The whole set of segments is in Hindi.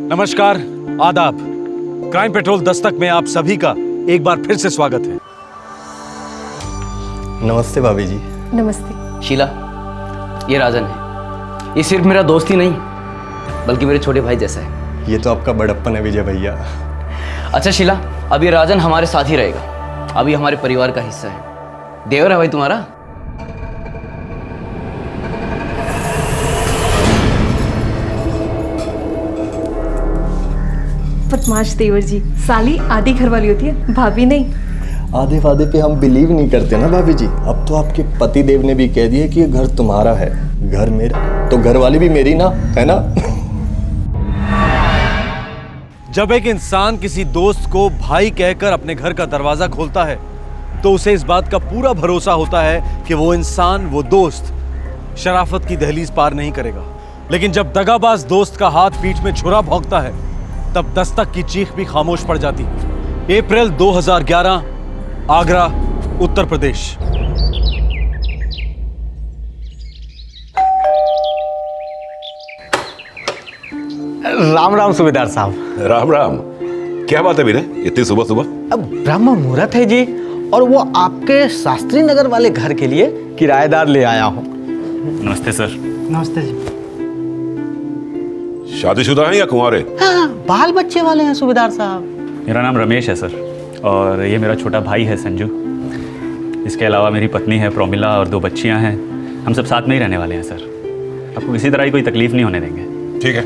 नमस्कार, आदाब। क्राइम पेट्रोल दस्तक में आप सभी का एक बार फिर से स्वागत है। नमस्ते भाभी जी। नमस्ते। शीला, ये राजन है। ये सिर्फ मेरा दोस्त ही नहीं बल्कि मेरे छोटे भाई जैसा है। ये तो आपका बड़प्पन है विजय भैया। अच्छा शीला, अब ये राजन हमारे साथ ही रहेगा। अभी हमारे परिवार का हिस्सा है। देवर है भाई तुम्हारा। बदमाश देवर जी, साली आधी घर वाली होती है, भाभी नहीं। आधे वादे पे हम बिलीव नहीं करते ना भाभी जी। अब तो आपके पति देव ने भी कह दिया कि ये घर तुम्हारा है, घर मेरा, तो घर वाली भी मेरी ना, है ना? जब एक इंसान किसी दोस्त को भाई कहकर अपने घर का दरवाजा खोलता है तो उसे इस बात का पूरा भरोसा होता है कि वो इंसान, वो दोस्त शराफत की दहलीज पार नहीं करेगा। लेकिन जब दगाबाज दोस्त का हाथ पीठ में छुरा भौंकता है तब दस्तक की चीख भी खामोश पड़ जाती है। अप्रैल 2011, आगरा, उत्तर प्रदेश। राम राम सूबेदार साहब। राम राम। क्या बात है विनय, इतनी सुबह सुबह? अब ब्रह्म मुहूर्त है जी, और वो आपके शास्त्री नगर वाले घर के लिए किराएदार ले आया हूँ। नमस्ते सर। नमस्ते जी। शादीशुदा हैं या कुंवारे? हाँ, बाल बच्चे वाले हैं सूबेदार साहब। मेरा नाम रमेश है सर, और ये मेरा छोटा भाई है संजू। इसके अलावा मेरी पत्नी है प्रोमिला और 2 बच्चियां हैं। हम सब साथ में ही रहने वाले हैं सर। आपको किसी तरह की कोई तकलीफ नहीं होने देंगे। ठीक है,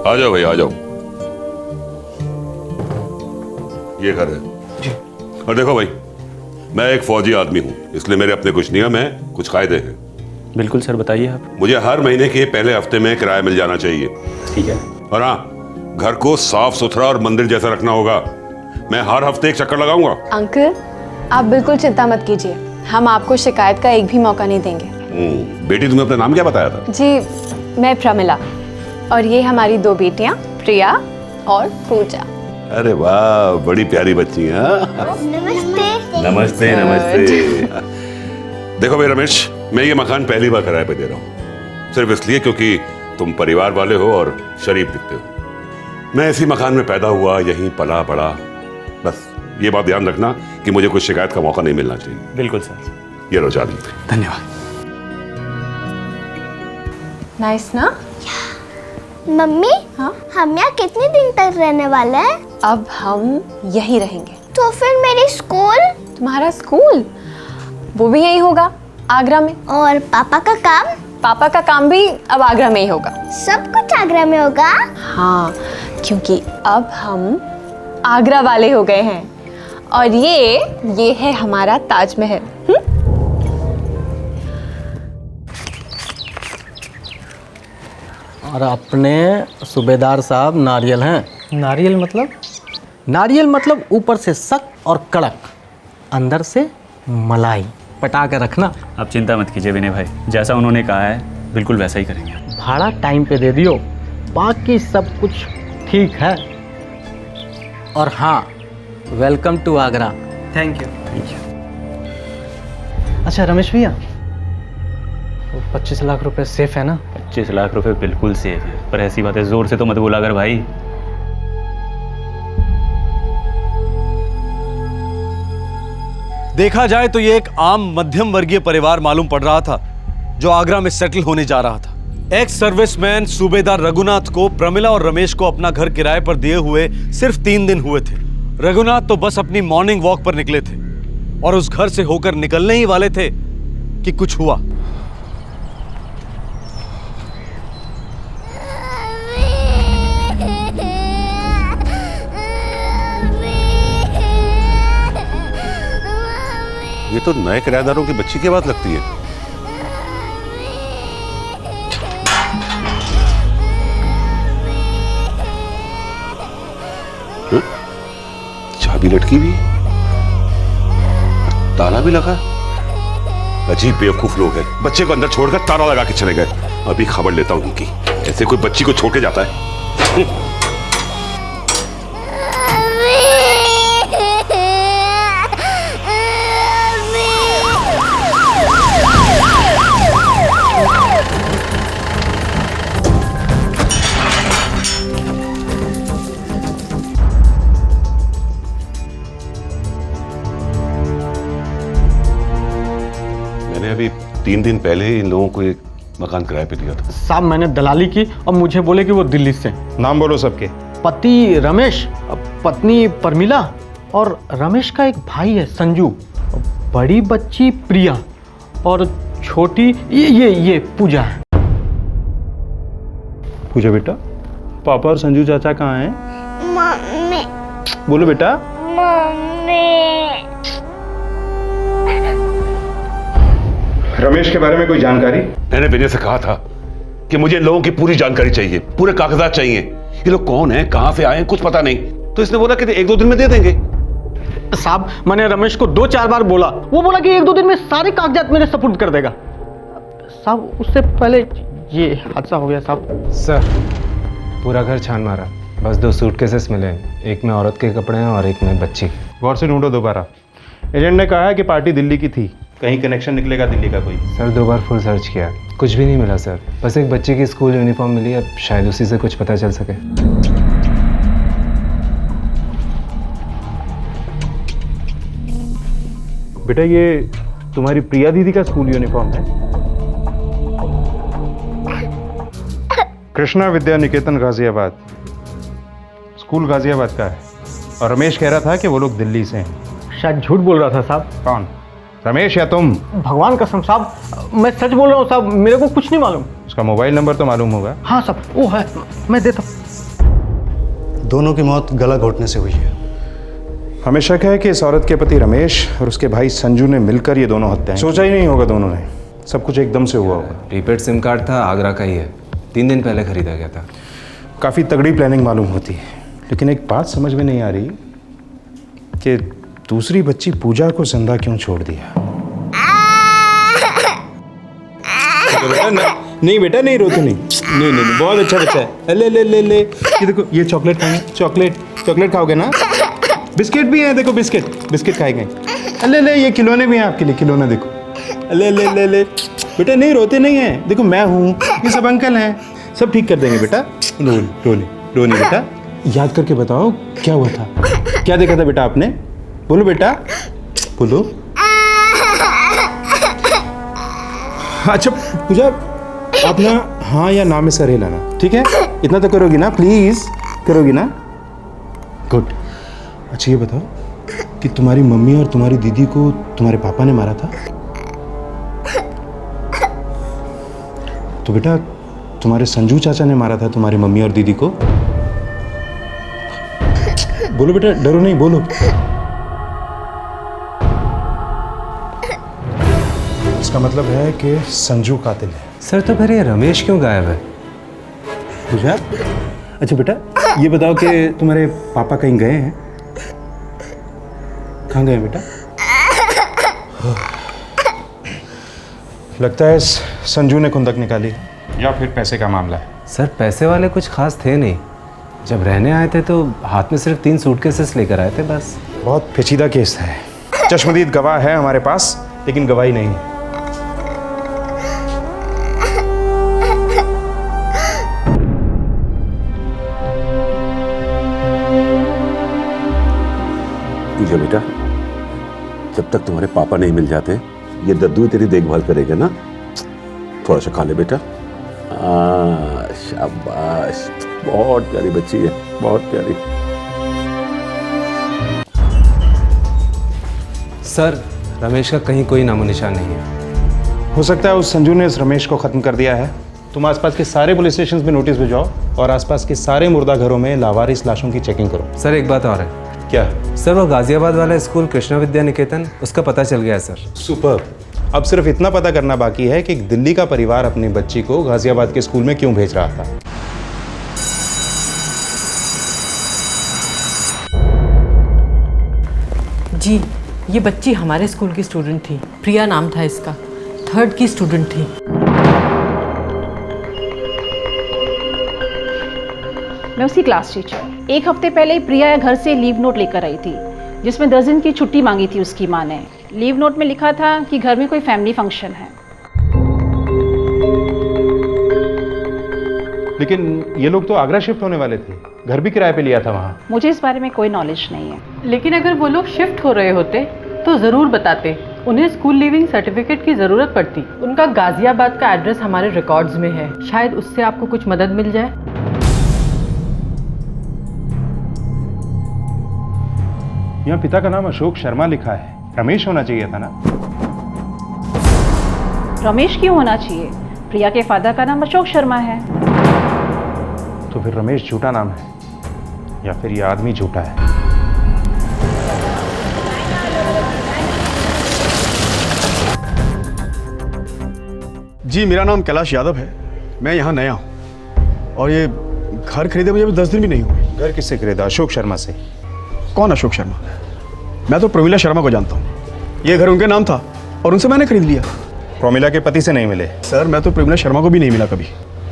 आ जाओ भाई, आ जाओ। ये घर है जी। और देखो भाई, मैं एक फौजी आदमी हूँ, इसलिए मेरे अपने कुछ नियम हैं, कुछ कायदे हैं। बिल्कुल सर, बताइए आप। मुझे हर महीने के पहले हफ्ते में किराया मिल जाना चाहिए। ठीक है। और हाँ, घर को साफ सुथरा और मंदिर जैसा रखना होगा। मैं हर हफ्ते एक चक्कर लगाऊंगा। अंकल, आप बिल्कुल चिंता मत कीजिए, हम आपको शिकायत का एक भी मौका नहीं देंगे। बेटी, तुम्हें अपना नाम क्या बताया था? जी, मैं प्रमिला, और ये हमारी 2 बेटियां प्रिया और पूजा। अरे वाह, बड़ी प्यारी बच्ची हैं। नमस्ते। नमस्ते नमस्ते। देखो भाई रमेश, मैं ये मकान पहली बार किराए पे दे रहा हूँ, सिर्फ इसलिए क्योंकि तुम परिवार वाले हो और शरीफ दिखते हो। मैं इसी मकान में पैदा हुआ, यहीं पला बड़ा। बस ये बात ध्यान रखना कि मुझे कोई शिकायत का मौका नहीं मिलना चाहिए। बिल्कुल सर। ये लो चाबी। धन्यवाद। नाइस ना? मम्मी, हाँ? हम यहाँ कितने दिन तक रहने वाले हैं? अब हम यहीं रहेंगे। तो फिर मेरी स्कूल? तुम्हारा स्कूल वो भी यहीं होगा, आगरा में। और पापा का काम? पापा का काम भी अब आगरा में ही होगा। सब कुछ आगरा में होगा? हाँ, क्योंकि अब हम आगरा वाले हो गए हैं। और ये है हमारा ताजमहल। और अपने सूबेदार साहब नारियल हैं। नारियल मतलब? नारियल मतलब ऊपर से सख्त और कड़क, अंदर से मलाई। पटा कर रखना। आप चिंता मत कीजिए विनय भाई, जैसा उन्होंने कहा है बिल्कुल वैसा ही करेंगे। भाड़ा टाइम पे दे दियो, बाकी सब कुछ ठीक है। और हाँ, welcome to Agra. Thank you. Thank you. अच्छा रमेश भैया, 25 लाख रुपए सेफ है ना? 25 लाख रुपए बिल्कुल सेफ है, पर ऐसी बातें जोर से तो मत बोला कर भाई। देखा जाए तो ये एक आम मध्यम वर्गीय परिवार मालूम पड़ रहा था जो आगरा में सेटल होने जा रहा था। एक्स सर्विसमैन सूबेदार रघुनाथ को प्रमिला और रमेश को अपना घर किराए पर दिए हुए सिर्फ 3 दिन हुए थे। रघुनाथ तो बस अपनी मॉर्निंग वॉक पर निकले थे और उस घर से होकर निकलने ही वाले थे कि कुछ हुआ। ये तो नए किराएदारों की बच्ची की बात लगती है। चाबी लटकी भी, ताला भी लगा। अजीब बेवकूफ लोग हैं, बच्चे को अंदर छोड़कर ताला लगा के चले गए। अभी खबर लेता हूँ इनकी, ऐसे कोई बच्ची को छोड़ के जाता है? 3 दिन पहले इन लोगों को एक मकान किराए पे दिया था। साहब मैंने दलाली की और मुझे बोले कि वो दिल्ली से। नाम बोलो सबके। पति रमेश, पत्नी परमिला और रमेश का एक भाई है संजू, बड़ी बच्ची प्रिया और छोटी ये पूजा है। पूजा बेटा, पापा और संजू चाचा कहाँ हैं? मम्मी बोलो बेटा। मम्मी रमेश के बारे में कोई जानकारी? मैंने विनय से कहा था कि मुझे इन लोगों की पूरी जानकारी चाहिए, पूरे कागजात चाहिए। ये लोग कौन हैं, कहां से आए हैं, कुछ पता नहीं। तो इसने बोला कि 1-2 दिन में दे देंगे। साहब मैंने रमेश को 2-4 बार बोला, वो बोला कि 1-2 दिन में सारे कागजात मेरे सपुर्द कर देगा। साहब उससे पहले ये हादसा हो गया साहब। सर पूरा घर छान मारा, बस 2 सूटकेसेस मिले, एक में औरत के कपड़े हैं और एक में बच्ची के। गौर से ढूंढो दोबारा। एजेंट ने कहा है कि पार्टी दिल्ली की थी, कहीं कनेक्शन निकलेगा दिल्ली का कोई। सर 2 बार फुल सर्च किया, कुछ भी नहीं मिला सर। बस एक बच्चे की स्कूल यूनिफॉर्म मिली, अब शायद उसी से कुछ पता चल सके। बेटा ये तुम्हारी प्रिया दीदी का स्कूल यूनिफॉर्म है। कृष्णा विद्या निकेतन गाजियाबाद, स्कूल गाजियाबाद का है। और रमेश कह रहा था कि वो लोग दिल्ली से हैं। शायद झूठ बोल रहा था साहब। कौन, रमेश या तुम? भगवान कसम साहब, मैं सच बोल रहा हूँ साहब, मेरे को कुछ नहीं मालूम। उसका मोबाइल नंबर तो मालूम होगा? हाँ साहब वो है, मैं देता हूँ। दोनों की मौत गला घोटने से हुई है। हमें शक है कि इस औरत के पति रमेश और उसके भाई संजू ने मिलकर ये दोनों हत्याएं। सोचा ही नहीं होगा दोनों ने, सब कुछ एकदम से हुआ होगा। प्रीपेड सिम कार्ड था, आगरा का ही है, 3 दिन पहले खरीदा गया था। काफ़ी तगड़ी प्लानिंग मालूम होती है, लेकिन एक बात समझ में नहीं आ रही कि दूसरी बच्ची पूजा को जिंदा क्यों छोड़ दिया। नहीं बेटा नहीं, रोते नहीं। नहीं बहुत अच्छा बच्चा है। ले ले ले ले, ये देखो, ये चॉकलेट खाएंगे। चॉकलेट खाओगे ना? बिस्किट भी है, देखो बिस्किट खाएंगे। ले ले, ये खिलौने भी हैं आपके लिए, खिलौने देखो। ले ले ले ले बेटा, नहीं रोते नहीं हैं। देखो मैं हूँ, ये सब अंकल हैं, सब ठीक कर देंगे बेटा। रोनी बेटा, याद करके बताओ क्या हुआ था, क्या देखा था बेटा आपने? बोलो बेटा, बोलो। अच्छा पूजा, आप ना हाँ या ना में सर हिलाना, ठीक है? इतना तो करोगी ना, प्लीज करोगी ना? गुड। अच्छा ये बताओ कि तुम्हारी मम्मी और तुम्हारी दीदी को तुम्हारे पापा ने मारा था? तो बेटा तुम्हारे संजू चाचा ने मारा था तुम्हारी मम्मी और दीदी को? बोलो बेटा, डरो नहीं, बोलो। इसका मतलब है कि संजू कातिल है। सर तो फिर ये रमेश क्यों गायब है? पूजा, अच्छा बेटा ये बताओ कि तुम्हारे पापा कहीं गए हैं? कहाँ गए बेटा? लगता है संजू ने खुंदक निकाली, या फिर पैसे का मामला है। सर पैसे वाले कुछ खास थे नहीं, जब रहने आए थे तो हाथ में सिर्फ 3 सूटकेसेस लेकर आए थे बस। बहुत पेचीदा केस है, चश्मदीद गवाह है हमारे पास, लेकिन गवाही नहीं है। पूजा बेटा, जब तक तुम्हारे पापा नहीं मिल जाते ये दद्दू ही तेरी देखभाल करेगा ना। थोड़ा सा खा ले बेटा। शाबाश, बहुत प्यारी बच्ची है, बहुत प्यारी। सर रमेश का कहीं कोई नामो निशान नहीं है। हो सकता है उस संजू ने इस रमेश को खत्म कर दिया है। तुम आसपास के सारे पुलिस स्टेशन में नोटिस भिजवाओ और आसपास के सारे मुर्दा घरों में लावारिस लाशों की चेकिंग करो। सर एक बात और है। क्या? सर वो गाजियाबाद वाला स्कूल कृष्णा विद्या निकेतन, उसका पता चल गया है सर। सुपर। अब सिर्फ इतना पता करना बाकी है कि दिल्ली का परिवार अपनी बच्ची को गाजियाबाद के स्कूल में क्यों भेज रहा था। जी ये बच्ची हमारे स्कूल की स्टूडेंट थी, प्रिया नाम था इसका, 3rd की स्टूडेंट थी। मैं उसकी क्लास टीचर। 1 हफ्ते पहले ही प्रिया घर से लीव नोट लेकर आई थी, जिसमें 10 दिन की छुट्टी मांगी थी उसकी माँ ने। लीव नोट में लिखा था कि घर में कोई फैमिली फंक्शन है। लेकिन ये लोग तो आगरा शिफ्ट होने वाले थे, घर भी किराए पे लिया था वहाँ। मुझे इस बारे में कोई नॉलेज नहीं है। लेकिन अगर वो लोग शिफ्ट हो रहे होते तो ज़रूर बताते। उन्हें स्कूल लीविंग सर्टिफिकेट की ज़रूरत पड़ती। उनका गाजियाबाद का एड्रेस हमारे रिकॉर्ड्स में है, शायद उससे आपको कुछ मदद मिल जाए। यहाँ पिता का नाम अशोक शर्मा लिखा है, रमेश होना चाहिए था ना? रमेश क्यों होना चाहिए? प्रिया के फादर का नाम अशोक शर्मा है। तो फिर रमेश झूठा नाम है या फिर ये आदमी झूठा है? जी मेरा नाम कैलाश यादव है, मैं यहाँ नया हूँ और ये घर खरीदे मुझे अभी 10 दिन भी नहीं हुए। घर किससे खरीदा? अशोक शर्मा से। कौन अशोक शर्मा? मैं तो प्रमिला शर्मा को जानता हूँ, ये घर उनके नाम था और उनसे मैंने खरीद लिया। प्रोमिला के पति से नहीं मिले? सर मैं तो प्रमिला शर्मा को भी नहीं मिला कभी।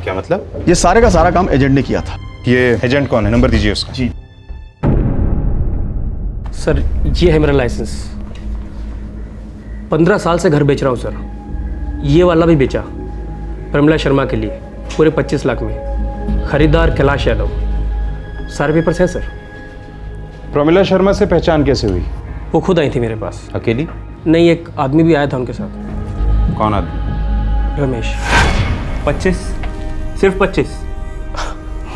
क्या मतलब? ये सारे का सारा काम एजेंट ने किया था। ये एजेंट कौन है? नंबर दीजिए उसका। जी सर ये है मेरा लाइसेंस। 15 साल से घर बेच रहा हूँ सर। ये वाला भी बेचा प्रमिला शर्मा के लिए पूरे 25 लाख में। खरीदार कैलाश यादव। सारे पेपर्स हैं सर। प्रोमिला शर्मा से पहचान कैसे हुई? वो खुद आई थी मेरे पास। अकेली? नहीं, एक आदमी भी आया था उनके साथ। कौन आदमी? रमेश। 25? सिर्फ 25?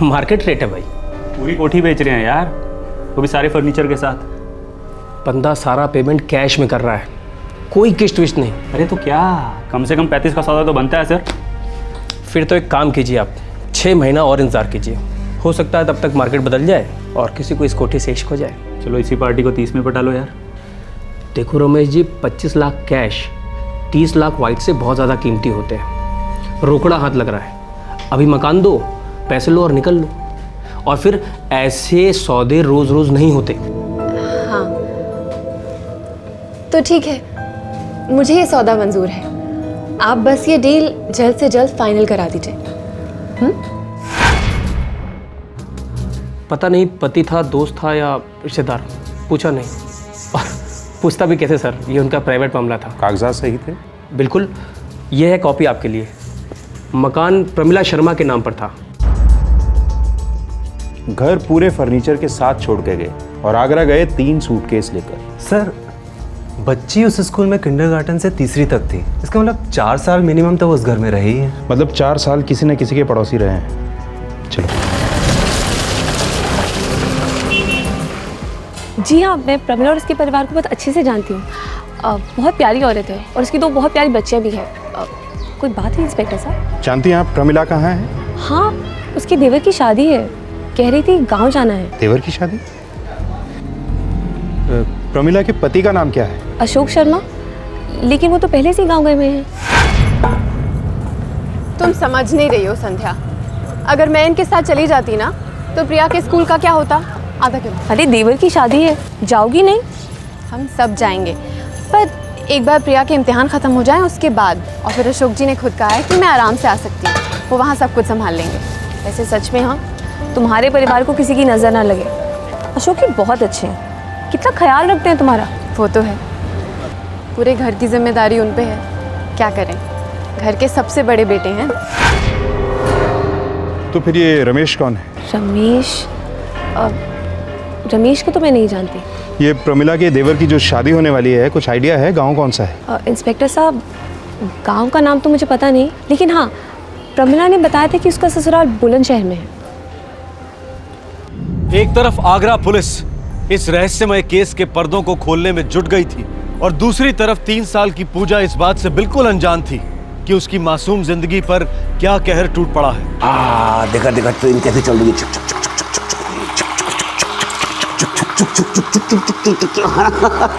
मार्केट रेट है भाई। पूरी कोठी बेच रहे हैं यार, वो भी सारे फर्नीचर के साथ। बंदा सारा पेमेंट कैश में कर रहा है, कोई किश्त विश्त नहीं। अरे तो क्या, कम से कम 35 का सौदा तो बनता है सर। फिर तो एक काम कीजिए आप, 6 महीना और इंतज़ार कीजिए। हो सकता है तब तक मार्केट बदल जाए और किसी को इस कोठी से इश्क हो जाए। चलो इसी पार्टी को 30 में पटा लो यार। देखो रमेश जी, 25 लाख कैश 30 लाख वाइट से बहुत ज़्यादा कीमती होते हैं। रोकड़ा हाथ लग रहा है। अभी मकान दो, पैसे लो और निकल लो। और फिर ऐसे सौदे रोज़ रोज़ नहीं होते। हाँ तो ठीक है, मुझे ये सौदा मंजूर है। आप बस ये डील जल्द से जल्द फाइनल करा दीजिए। पता नहीं पति था, दोस्त था या रिश्तेदार, पूछा नहीं। और पूछता भी कैसे सर, ये उनका प्राइवेट मामला था। कागजात सही थे? बिल्कुल। ये है कॉपी आपके लिए। मकान प्रमिला शर्मा के नाम पर था। घर पूरे फर्नीचर के साथ छोड़ के गए और आगरा गए 3 सूटकेस लेकर। सर बच्ची उस स्कूल में किंडरगार्टन से तीसरी तक थी, इसका मतलब 4 साल मिनिमम तो उस घर में रही है। मतलब 4 साल किसी न किसी के पड़ोसी रहे हैं। चलो। जी हाँ, मैं प्रमिला और उसके परिवार को बहुत अच्छे से जानती हूँ। बहुत प्यारी औरत है और उसकी 2 बहुत प्यारी बच्चियाँ भी हैं। कोई बात है इंस्पेक्टर साहब? जानती हैं आप प्रमिला कहाँ है? हाँ, उसके देवर की शादी है, कह रही थी गांव जाना है। देवर की शादी? प्रमिला के पति का नाम क्या है? अशोक शर्मा, लेकिन वो तो पहले से ही गांव गए हुए हैं। तुम समझ नहीं रही हो संध्या। अगर मैं इनके साथ चली जाती ना तो प्रिया के स्कूल का क्या होता? आधा क्यों? अरे देवर की शादी है, जाओगी नहीं? हम सब जाएंगे, पर एक बार प्रिया के इम्तिहान ख़त्म हो जाए उसके बाद। और फिर अशोक जी ने खुद कहा है कि मैं आराम से आ सकती हूँ, वो वहाँ सब कुछ संभाल लेंगे। वैसे सच में हाँ, तुम्हारे परिवार को किसी की नज़र ना लगे। अशोक जी बहुत अच्छे हैं, कितना ख्याल रखते हैं तुम्हारा। वो तो है, पूरे घर की जिम्मेदारी उन पे है। क्या करें, घर के सबसे बड़े बेटे हैं। तो फिर ये रमेश कौन है? रमेश को तो मैं नहीं जानती। ये प्रमिला के देवर की जो शादी होने वाली है, कुछ आइडिया है गांव कौन सा है? इंस्पेक्टर साहब, गांव का नाम तो मुझे पता नहीं, लेकिन हाँ प्रमिला ने बताया था कि उसका ससुराल बुलंदशहर में है। एक तरफ आगरा पुलिस इस रहस्यमय केस के पर्दों को खोलने में जुट गई थी और दूसरी तरफ 3 साल की पूजा इस बात से बिल्कुल अनजान थी कि उसकी मासूम जिंदगी पर क्या कहर टूट पड़ा है। देखा देखा ट्रेन कैसे चल रही है।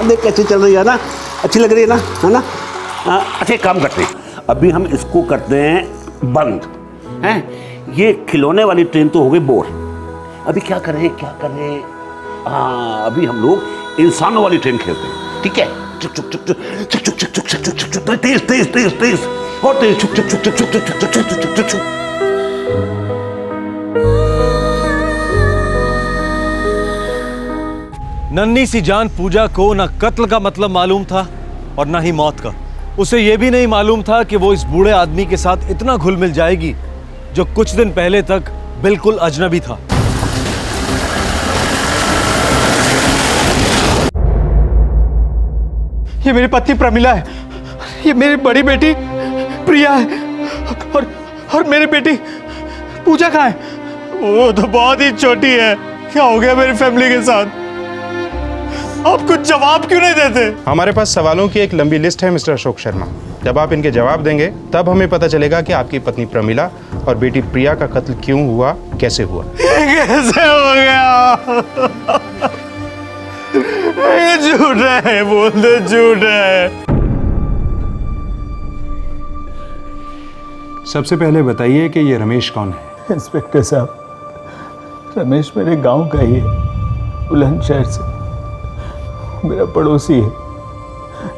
देख कैसे चल रही है ना, अच्छी लग रही है ना, है ना? अच्छा एक काम करते हैं, अभी हम इसको करते हैं बंद, हैं? ये खिलौने वाली ट्रेन तो हो गई बोर। अभी क्या करें? हाँ, अभी हम लोग इंसानों वाली ट्रेन खेलते हैं, ठीक है? चुक चुक चुक चुक चुक चुक चुक चुक चुक चुक चुक तेज तेज तेज तेज और तेज चुक चुक चुक चुक चुक चुक चुक चुक चुक चुक चुक। नन्ही सी जान पूजा को ना कत्ल का मतलब मालूम था और ना ही मौत का। उसे यह भी नहीं मालूम था कि वो इस बूढ़े आदमी के साथ इतना घुल मिल जाएगी जो कुछ दिन पहले तक बिल्कुल अजनबी था। ये मेरी पत्नी प्रमिला है, ये मेरी बड़ी बेटी प्रिया है, और मेरी बेटी पूजा कहाँ है? वो तो बहुत ही छोटी है। क्या हो गया मेरी फैमिली के साथ? आप कुछ जवाब क्यों नहीं देते? हमारे पास सवालों की एक लंबी लिस्ट है मिस्टर अशोक शर्मा। जब आप इनके जवाब देंगे तब हमें पता चलेगा कि आपकी पत्नी प्रमिला और बेटी प्रिया का कत्ल क्यों हुआ, कैसे हुआ। कैसे हो गया? ये झूठ है, बोल दो झूठ है। सबसे पहले बताइए कि ये रमेश कौन है? इंस्पेक्टर साहब, रमेश मेरे गांव का ही है, बुलंदशहर से। मेरा पड़ोसी है,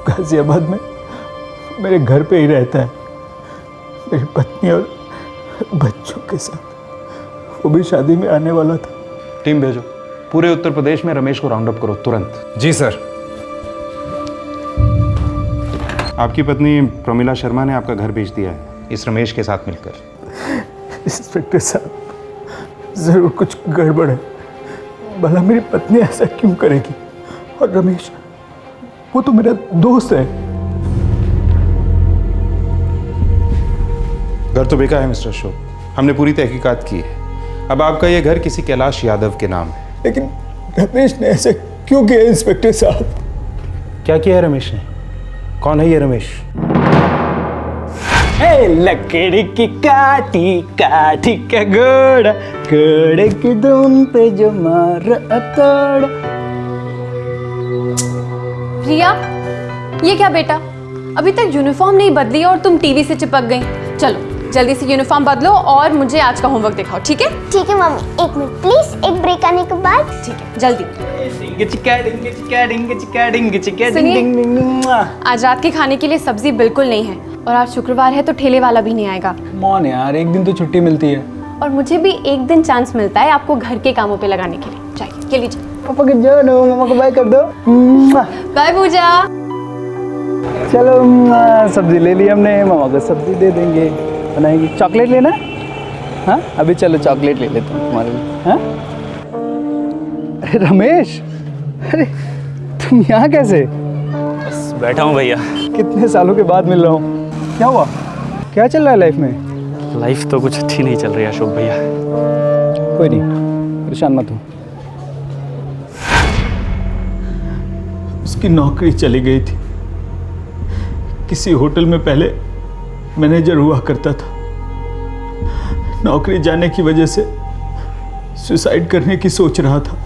गाजियाबाद में मेरे घर पे ही रहता है, मेरी पत्नी और बच्चों के साथ। वो भी शादी में आने वाला था। टीम भेजो, पूरे उत्तर प्रदेश में रमेश को राउंड अप करो तुरंत। जी सर। आपकी पत्नी प्रमिला शर्मा ने आपका घर बेच दिया है इस रमेश के साथ मिलकर। इंस्पेक्टर साहब, जरूर कुछ गड़बड़ है। भला मेरी पत्नी ऐसा क्यों करेगी? और रमेश, वो तो मेरा दोस्त है। घर तो बेका है मिस्टर अशोक, हमने पूरी तहकीकात की है। अब आपका ये घर किसी कैलाश यादव के नाम है। लेकिन रमेश ने ऐसा क्यों किया इंस्पेक्टर साहब? क्या किया है रमेश ने? कौन है ये रमेश? लकड़ी की काटी काटी का घोड़ा, घोड़े की धुन पे जो मार अतोड़। प्रिया, ये क्या बेटा, अभी तक यूनिफॉर्म नहीं बदली और तुम टीवी से चिपक गई। चलो जल्दी से यूनिफॉर्म बदलो और मुझे आज का होमवर्क दिखाओ, ठीक है? ठीक है मम्मी, एक मिनट प्लीज, एक ब्रेक आने के बाद। ठीक है, जल्दी। सुनिए, आज रात के खाने के लिए सब्जी बिल्कुल नहीं है, और आज शुक्रवार है तो ठेले वाला भी नहीं आएगा। मौन यार, एक दिन तो छुट्टी मिलती है। और मुझे भी एक दिन चांस मिलता है आपको घर के कामों पे लगाने के लिए। चाहिए के लिए पापा के जानो, मामा को बाय कर दो। बाय पूजा। चलो, सब्जी ले ली हमने, मामा को सब्जी दे देंगे, बनाएंगे। चॉकलेट लेना? हाँ, अभी चलो चॉकलेट ले लेते हैं तुम्हारे लिए। हाँ? अरे रमेश, अरे तुम यहाँ कैसे? बस बैठा हूँ भैया। कितने सालों के बाद मिल रहा हूँ। क्या हुआ? क्या चल रहा है लाइफ में? लाइफ तो कुछ अच्छी नहीं चल रही अशोक भैया। कोई नहीं, परेशान मत हो। उसकी नौकरी चली गई थी। किसी होटल में पहले मैनेजर हुआ करता था। नौकरी जाने की वजह से सुसाइड करने की सोच रहा था।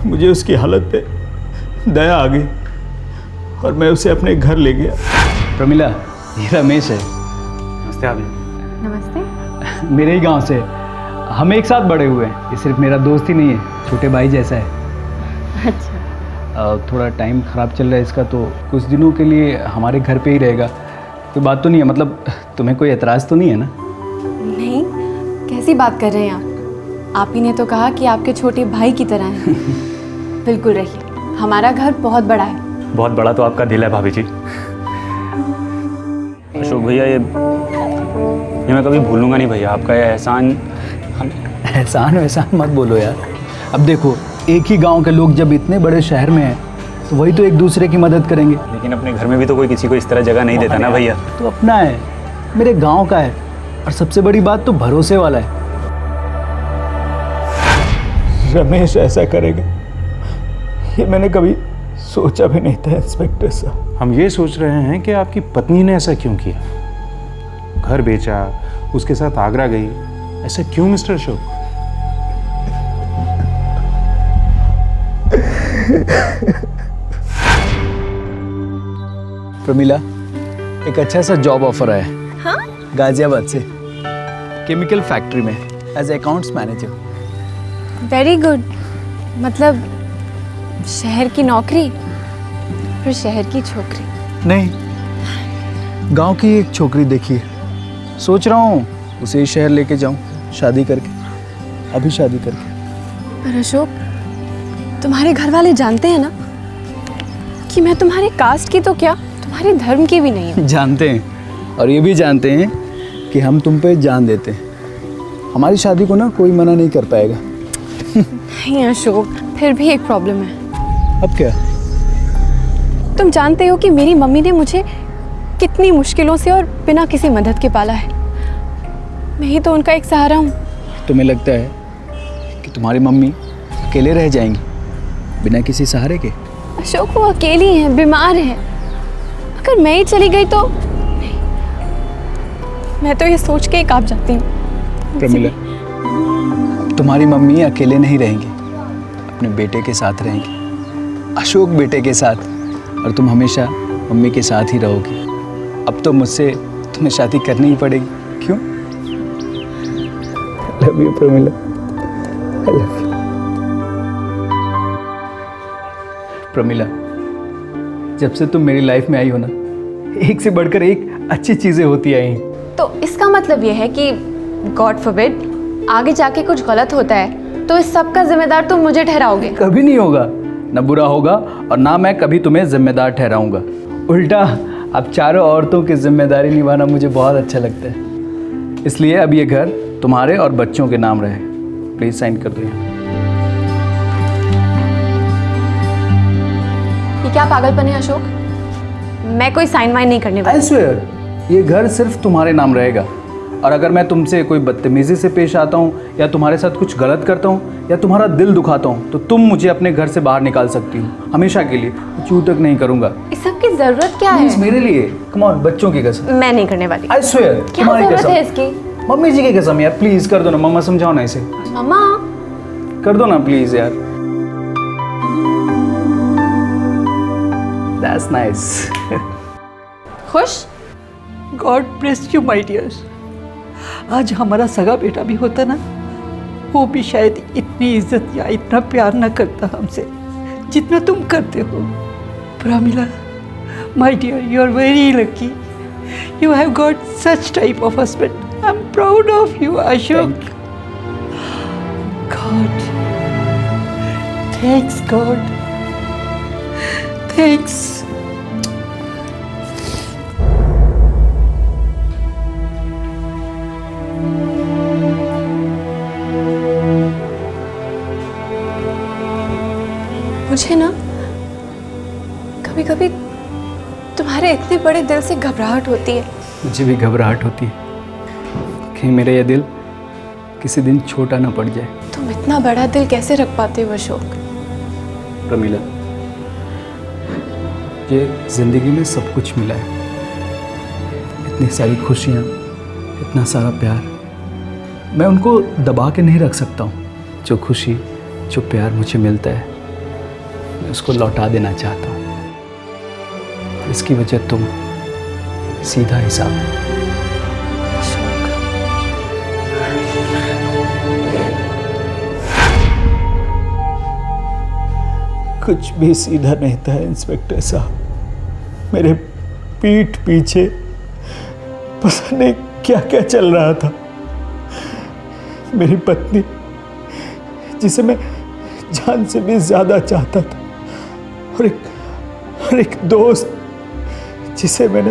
मुझे उसकी हालत पे दया आ गई और मैं उसे अपने घर ले गया। प्रमिला, ये रमेश है। नमस्ते आप। नमस्ते। मेरे ही गांव से, हम एक साथ बड़े हुए हैं। ये सिर्फ मेरा दोस्त ही नहीं है, छोटे भाई जैसा है। अच्छा। थोड़ा टाइम ख़राब चल रहा है इसका, तो कुछ दिनों के लिए हमारे घर पे ही रहेगा। कोई बात तो नहीं है? मतलब तुम्हें कोई एतराज़ तो नहीं है ना? नहीं, कैसी बात कर रहे हैं आप ही ने तो कहा कि आपके छोटे भाई की तरह हैं। बिल्कुल रहिए, हमारा घर बहुत बड़ा है। बहुत बड़ा तो आपका दिल है भाभी जी। अशोक भैया, ये मैं कभी भूलूंगा नहीं भैया, आपका ये एहसान। एहसान वैसान मत बोलो यार। अब देखो, एक ही गांव के लोग जब इतने बड़े शहर में हैं तो वही तो एक दूसरे की मदद करेंगे। लेकिन अपने घर में भी तो कोई किसी को इस तरह जगह नहीं देता ना भैया। तो अपना है, मेरे गांव का है, और सबसे बड़ी बात तो भरोसे वाला है। रमेश ऐसा करेगा, ये मैंने कभी सोचा भी नहीं था इंस्पेक्टर साहब। हम ये सोच रहे हैं कि आपकी पत्नी ने ऐसा क्यों किया? घर बेचा, उसके साथ आगरा गई, ऐसा क्यों मिस्टर अशोक? प्रमिला, एक अच्छा सा जॉब ऑफर आया है। हाँ? गाजियाबाद से, केमिकल फैक्ट्री में as accounts manager. Very good. मतलब शहर की नौकरी, फिर शहर की छोकरी? नहीं, गांव की एक छोकरी देखी है, सोच रहा हूँ उसे शहर लेके जाऊँ, शादी करके, अभी शादी करके। पर अशोक, तुम्हारे घर वाले जानते हैं ना कि मैं तुम्हारे कास्ट की तो क्या, तुम्हारे धर्म की भी नहीं हूँ। जानते हैं, और ये भी जानते हैं कि हम तुम पे जान देते हैं। हमारी शादी को ना कोई मना नहीं कर पाएगा। नहीं अशोक, फिर भी एक प्रॉब्लम है। अब क्या? तुम जानते हो कि मेरी मम्मी ने मुझे कितनी मुश्किलों से और बिना किसी मदद के पाला है। मैं ही तो उनका एक सहारा हूँ। तुम्हें लगता है कि तुम्हारी मम्मी अकेले रह जाएंगी बिना किसी सहारे के? अशोक, वो अकेली हैं, बीमार हैं। अगर मैं ही चली गई तो नहीं, मैं तो ये सोच के ही कांप जाती हूँ। प्रमिला, तुम्हारी मम्मी अकेले नहीं रहेंगी, अपने बेटे के साथ रहेंगी, अशोक बेटे के साथ, और तुम हमेशा मम्मी के साथ ही रहोगी। अब तो मुझसे तुम्हें शादी करनी ही पड़ेगी, क्यों? Love you Pramila, I love you. Pramila, जब से तुम मेरी लाइफ में आई हो ना, एक से बढ़कर एक अच्छी चीजें होती आई हैं। तो इसका मतलब ये है कि गॉड फॉरबिड आगे जाके कुछ गलत होता है तो इस सब का जिम्मेदार तुम मुझे ठहराओगे? कभी नहीं होगा, ना बुरा होगा और ना मैं कभी तुम्हें जिम्मेदार ठहराऊंगा। उल्टा अब चारों औरतों की जिम्मेदारी निभाना मुझे बहुत अच्छा लगता है। इसलिए अब ये घर तुम्हारे और बच्चों के नाम रहे। प्लीज साइन कर दो यहाँ। ये क्या पागलपन है अशोक? मैं कोई साइन वाइन नहीं करने वाली। I swear, ये घर सिर्फ तुम्हारे नाम रहेगा। और अगर मैं तुमसे कोई बदतमीजी से पेश आता हूँ या तुम्हारे साथ कुछ गलत करता हूँ या तुम्हारा दिल दुखाता हूँ तो तुम मुझे अपने घर से बाहर निकाल सकती हो, हमेशा के लिए। चू तक नहीं करूँगा। इस सब की जरूरत क्या है? मेरे लिए, कम ऑन, बच्चों की कसम। मैं नहीं करने वाली। I swear, क्या तुम्हारी जरूरत कसम। है इसकी? मम्मी जी की कसम यार, प्लीज कर दो ना। मम्मा समझाओ ना इसे। मम्मा कर दो ना प्लीज यार। That's nice. खुश? God bless you my dear. आज हमारा सगा बेटा भी होता ना, वो भी शायद इतनी इज्जत या इतना प्यार ना करता हमसे जितना तुम करते हो। Pramila, my dear, you are very lucky. You have got such type of husband. I am proud of you Ashok. God, thanks God, thanks. मुझे ना कभी कभी तुम्हारे इतने बड़े दिल से घबराहट होती है। मुझे भी घबराहट होती है कहीं मेरा यह दिल किसी दिन छोटा ना पड़ जाए। तुम इतना बड़ा दिल कैसे रख पाते हो अशोक? प्रमिला, ये जिंदगी में सब कुछ मिला है, इतनी सारी खुशियाँ, इतना सारा प्यार, मैं उनको दबा के नहीं रख सकता हूँ। जो खुशी, जो प्यार मुझे मिलता है, मैं उसको लौटा देना चाहता हूँ। इसकी वजह तुम, सीधा हिसाब है। कुछ भी सीधा नहीं था इंस्पेक्टर साहब। मेरे पीठ पीछे पता नहीं क्या क्या चल रहा था। मेरी पत्नी, जिसे मैं जान से भी ज्यादा चाहता था, और एक दोस्त जिसे मैंने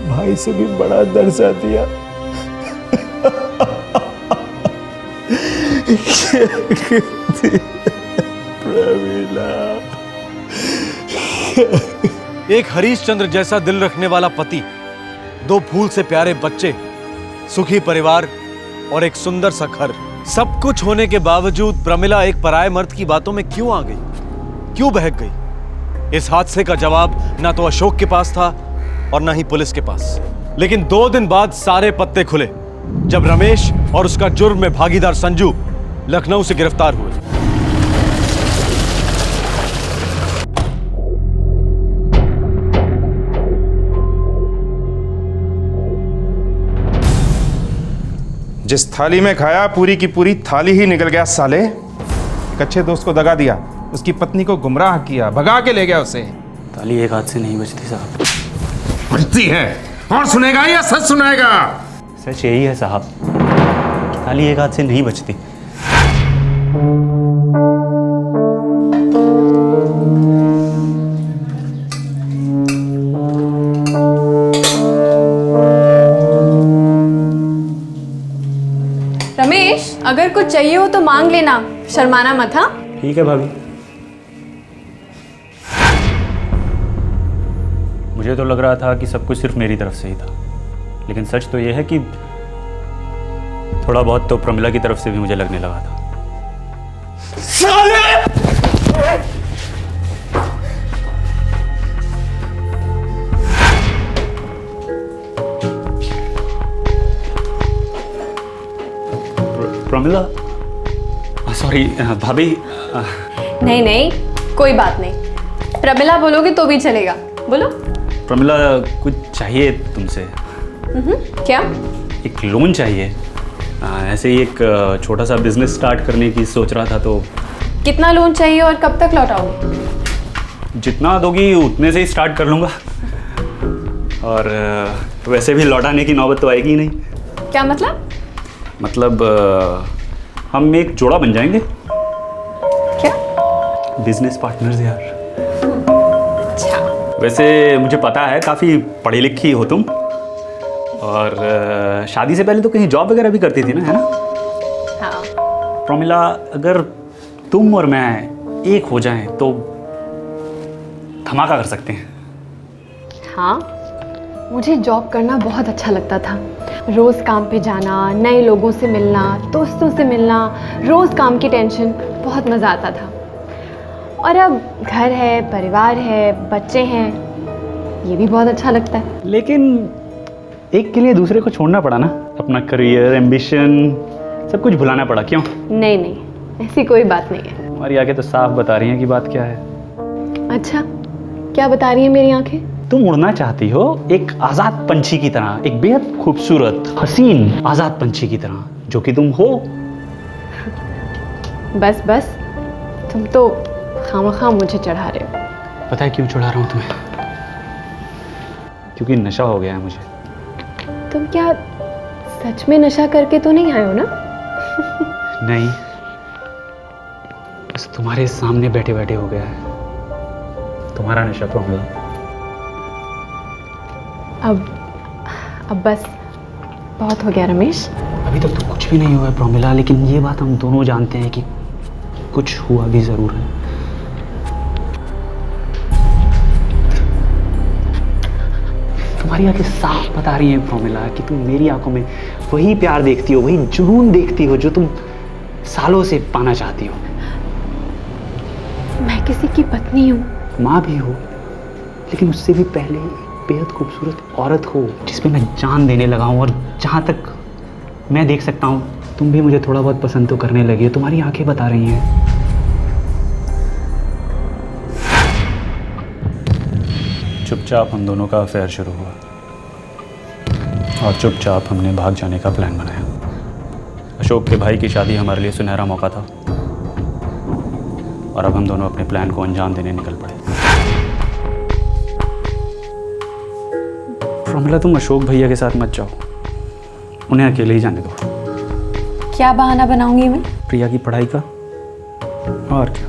भाई से भी बड़ा दर्जा दिया। एक हरीश चंद्र जैसा दिल रखने वाला पति, दो फूल से प्यारे बच्चे, सुखी परिवार और एक सुंदर सा घर, सब कुछ होने के बावजूद प्रमिला एक पराये मर्द की बातों में क्यों आ गई, क्यों बहक गई? इस हादसे का जवाब ना तो अशोक के पास था और ना ही पुलिस के पास। लेकिन 2 दिन बाद सारे पत्ते खुले जब रमेश और उसका जुर्म में भागीदार संजू लखनऊ से गिरफ्तार हुए। जिस थाली में खाया पूरी की पूरी थाली ही निकल गया साले। एक अच्छे दोस्त को दगा दिया, उसकी पत्नी को गुमराह किया, भगा के ले गया उसे। ताली एक हाथ से नहीं बजती साहब। बजती है, और सुनेगा या सच सुनाएगा? सच यही है साहब, ताली एक हाथ से नहीं बजती। रमेश, अगर कुछ चाहिए हो तो मांग लेना, शर्माना मत। हाँ ठीक है भाभी। मुझे तो लग रहा था कि सब कुछ सिर्फ मेरी तरफ से ही था, लेकिन सच तो ये है कि थोड़ा बहुत तो प्रमिला की तरफ से भी मुझे लगने लगा था। प्रमिला, सॉरी भाभी। नहीं नहीं, कोई बात नहीं। प्रमिला बोलोगे तो भी चलेगा, बोलो। प्रमिला, कुछ चाहिए तुमसे। क्या? एक लोन चाहिए। ऐसे ही एक छोटा सा बिजनेस स्टार्ट करने की सोच रहा था। तो कितना लोन चाहिए और कब तक लौटाओगे? जितना दोगी उतने से ही स्टार्ट कर लूँगा। और वैसे भी लौटाने की नौबत तो आएगी ही नहीं। क्या मतलब? मतलब हम एक जोड़ा बन जाएंगे। क्या? बिजनेस पार्टनर्स यार। अच्छा। वैसे मुझे पता है काफ़ी पढ़ी लिखी हो तुम, और शादी से पहले तो कहीं जॉब वगैरह भी करती थी ना, है ना? हाँ। प्रमिला, अगर तुम और मैं एक हो जाएं तो धमाका कर सकते हैं। हाँ, मुझे जॉब करना बहुत अच्छा लगता था। रोज़ काम पे जाना, नए लोगों से मिलना, दोस्तों से मिलना, रोज़ काम की टेंशन, बहुत मज़ा आता था। और अब घर है, परिवार है, बच्चे हैं, ये भी बहुत अच्छा लगता है। लेकिन एक के लिए दूसरे को छोड़ना पड़ा ना। अपना करियर, एम्बिशन, सब कुछ भुलाना पड़ा। क्यों? नहीं नहीं, ऐसी कोई बात नहीं है। हमारी आंखें तो साफ बता रही हैं कि बात क्या है। अच्छा, क्या बता रही है मेरी आंखें? तुम उड़ना चाहती हो एक आज़ाद पंछी की तरह, एक बेहद खूबसूरत, हसीन आज़ाद पंछी की तरह, जो कि तुम हो। बस बस, तुम तो खामखा मुझे चढ़ा रहे हो। पता है क्यों चढ़ा रहा हूँ तुम्हें? क्योंकि नशा हो गया है मुझे। तुम क्या सच में नशा करके तो नहीं आए हो ना? नहीं, बस तुम्हारे सामने बैठे बैठे हो गया है तुम्हारा नशा। प्रमिला, अब बस बहुत हो गया रमेश। अभी तक तो कुछ भी नहीं हुआ है प्रमिला, लेकिन ये बात हम दोनों जानते हैं कि कुछ हुआ भी जरूर है। तुम्हारी आंखें साफ बता रही हैं प्रमिला कि तुम मेरी आंखों में वही प्यार देखती हो, वही जुनून देखती हो जो तुम सालों से पाना चाहती हो। मैं किसी की पत्नी हूँ, माँ भी हो, लेकिन उससे भी पहले बेहद खूबसूरत औरत हो जिस पे मैं जान देने लगा हूँ। और जहाँ तक मैं देख सकता हूँ तुम भी मुझे थोड़ा बहुत पसंद तो करने लगी हो। तुम्हारी आंखें बता रही हैं। चुपचाप हम दोनों का अफेयर शुरू हुआ और चुपचाप हमने भाग जाने का प्लान बनाया। अशोक के भाई की शादी हमारे लिए सुनहरा मौका था और अब हम दोनों अपने प्लान को अंजाम देने निकल पड़े। प्रमिला, तुम अशोक भैया के साथ मत जाओ, उन्हें अकेले ही जाने दो। क्या बहाना बनाऊंगी मैं? प्रिया की पढ़ाई का। और क्या?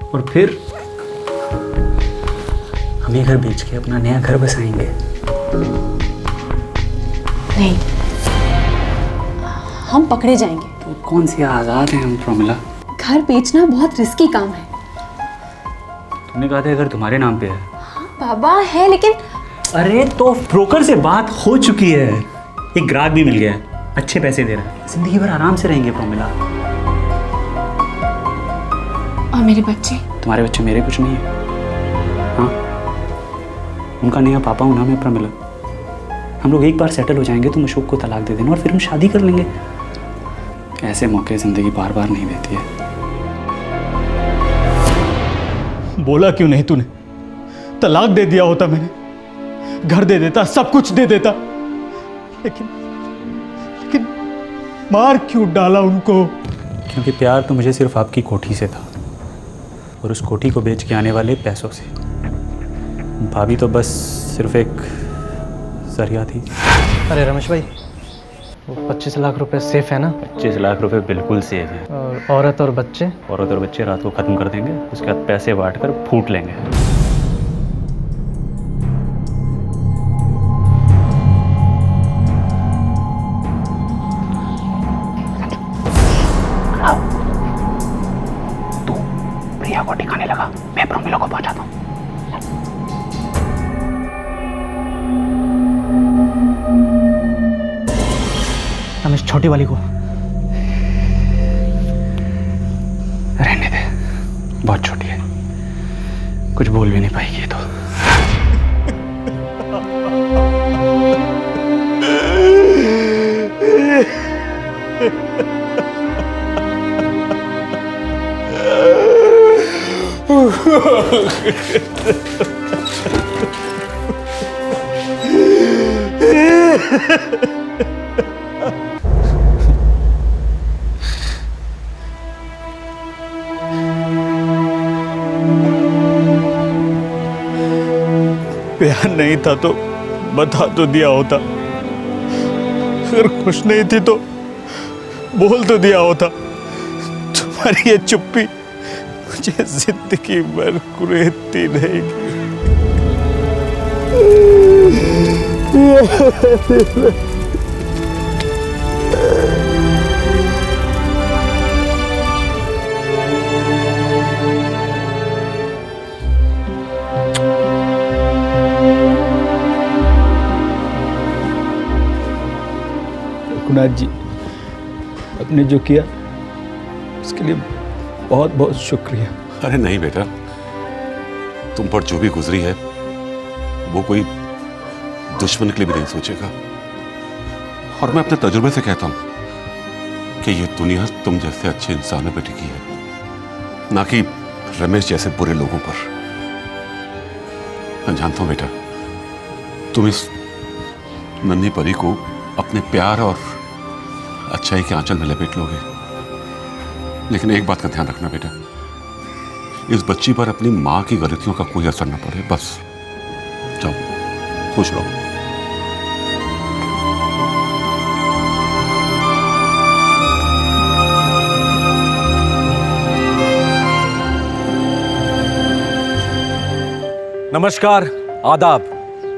और फिर हम ये घर बेच के अपना नया घर बसाएंगे। नहीं, हम पकड़े जाएंगे। तो कौन से आज़ाद हैं हम प्रमिला? घर बेचना बहुत रिस्की काम है। तुमने कहा था घर तुम्हारे नाम पे है। हाँ बाबा है, लेकिन अरे तो ब्रोकर से बात हो चुकी है, एक ग्राहक भी मिल गया है, अच्छे पैसे दे रहा है, जिंदगी भर आराम से रहेंगे प्रमिला। और मेरे बच्चे? तुम्हारे बच्चे मेरे कुछ नहीं है। हाँ, उनका नया पापा हूं ना मैं प्रमिला। हम लोग एक बार सेटल हो जाएंगे, तुम अशोक को तलाक दे देना और फिर हम शादी कर लेंगे। ऐसे मौके जिंदगी बार बार नहीं देती है। बोला क्यों नहीं तूने? तलाक दे दिया होता मैंने, घर दे देता, सब कुछ दे देता, लेकिन मार क्यों डाला उनको? क्योंकि प्यार तो मुझे सिर्फ आपकी कोठी से था और उस कोठी को बेच के आने वाले पैसों से। भाभी तो बस सिर्फ एक जरिया थी। अरे रमेश भाई, वो 25 लाख रुपए सेफ है ना? 25 लाख रुपए बिल्कुल सेफ है। और औरत और बच्चे? औरत और बच्चे रात को ख़त्म कर देंगे, उसके बाद पैसे बांट कर फूट लेंगे। तू प्रिया को ठिकाने लगा, मैं प्रमिला को पहुंचाता हूँ। रमेश छोटी वाली को रहने दे, बहुत छोटी है, कुछ बोल भी नहीं पाएगी ये तो। प्यार नहीं था तो बता तो दिया होता, अगर खुश नहीं थी तो बोल तो दिया होता। तुम्हारी ये चुप्पी मुझे जिंदगी भर कुरेदती रहेगी। रघुनाथ जी, आपने जो किया उसके लिए बहुत बहुत शुक्रिया। अरे नहीं बेटा, तुम पर जो भी गुजरी है वो कोई दुश्मन के लिए भी नहीं सोचेगा। और मैं अपने तजुर्बे से कहता हूं कि ये दुनिया तुम जैसे अच्छे इंसानों पर टिकी है, ना कि रमेश जैसे बुरे लोगों पर। मैं जानता हूं बेटा, तुम इस नन्ही परी को अपने प्यार और अच्छाई के आंचल में लपेट लोगे, लेकिन एक बात का ध्यान रखना बेटा, इस बच्ची पर अपनी मां की गलतियों का कोई असर न पड़े। बस जाओ, खुश रहो। नमस्कार, आदाब।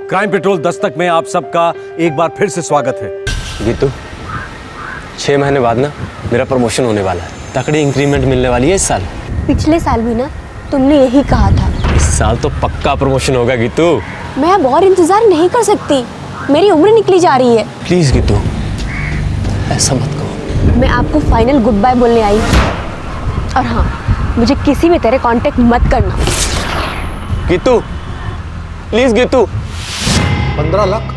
क्राइम पेट्रोल दस्तक में आप सबका एक बार फिर से स्वागत है। गीतू, 6 महीने बाद ना मेरा प्रमोशन होने वाला है, तकड़ी इंक्रीमेंट मिलने वाली है इस साल। पिछले साल भी ना तुमने यही कहा था। इस साल तो पक्का प्रमोशन होगा गीतू। मैं अब और इंतजार नहीं कर सकती, मेरी उम्र निकली जा रही है। प्लीज गीतू, ऐसा मत कहो। मैं आपको फाइनल गुड बाय बोलने आई हूँ। और हाँ, मुझे किसी भी तरह कांटेक्ट मत करना। गीतू प्लीज गीतू। 15 लाख?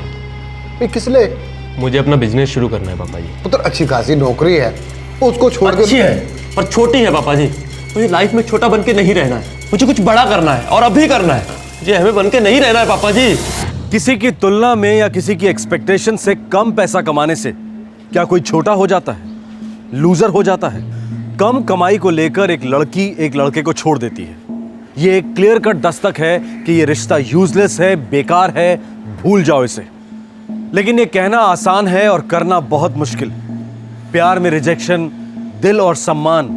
ये किस लिए? मुझे अपना बिजनेस शुरू करना है पापा जी। पुत्र, अच्छी खासी नौकरी है, उसको छोड़ के। अच्छी है पर छोटी है पापा जी। मुझे लाइफ में छोटा बन के नहीं रहना है, मुझे कुछ बड़ा करना है और अभी करना है। मुझे हमें बन के नहीं रहना है पापा जी। किसी की तुलना में या किसी की एक्सपेक्टेशन से कम पैसा कमाने से क्या कोई छोटा हो जाता है, लूजर हो जाता है? कम कमाई को लेकर एक लड़की एक लड़के को छोड़ देती है। ये एक क्लियर कट दस्तक है कि ये रिश्ता यूजलेस है, बेकार है, भूल जाओ इसे। लेकिन ये कहना आसान है और करना बहुत मुश्किल। प्यार में रिजेक्शन दिल और सम्मान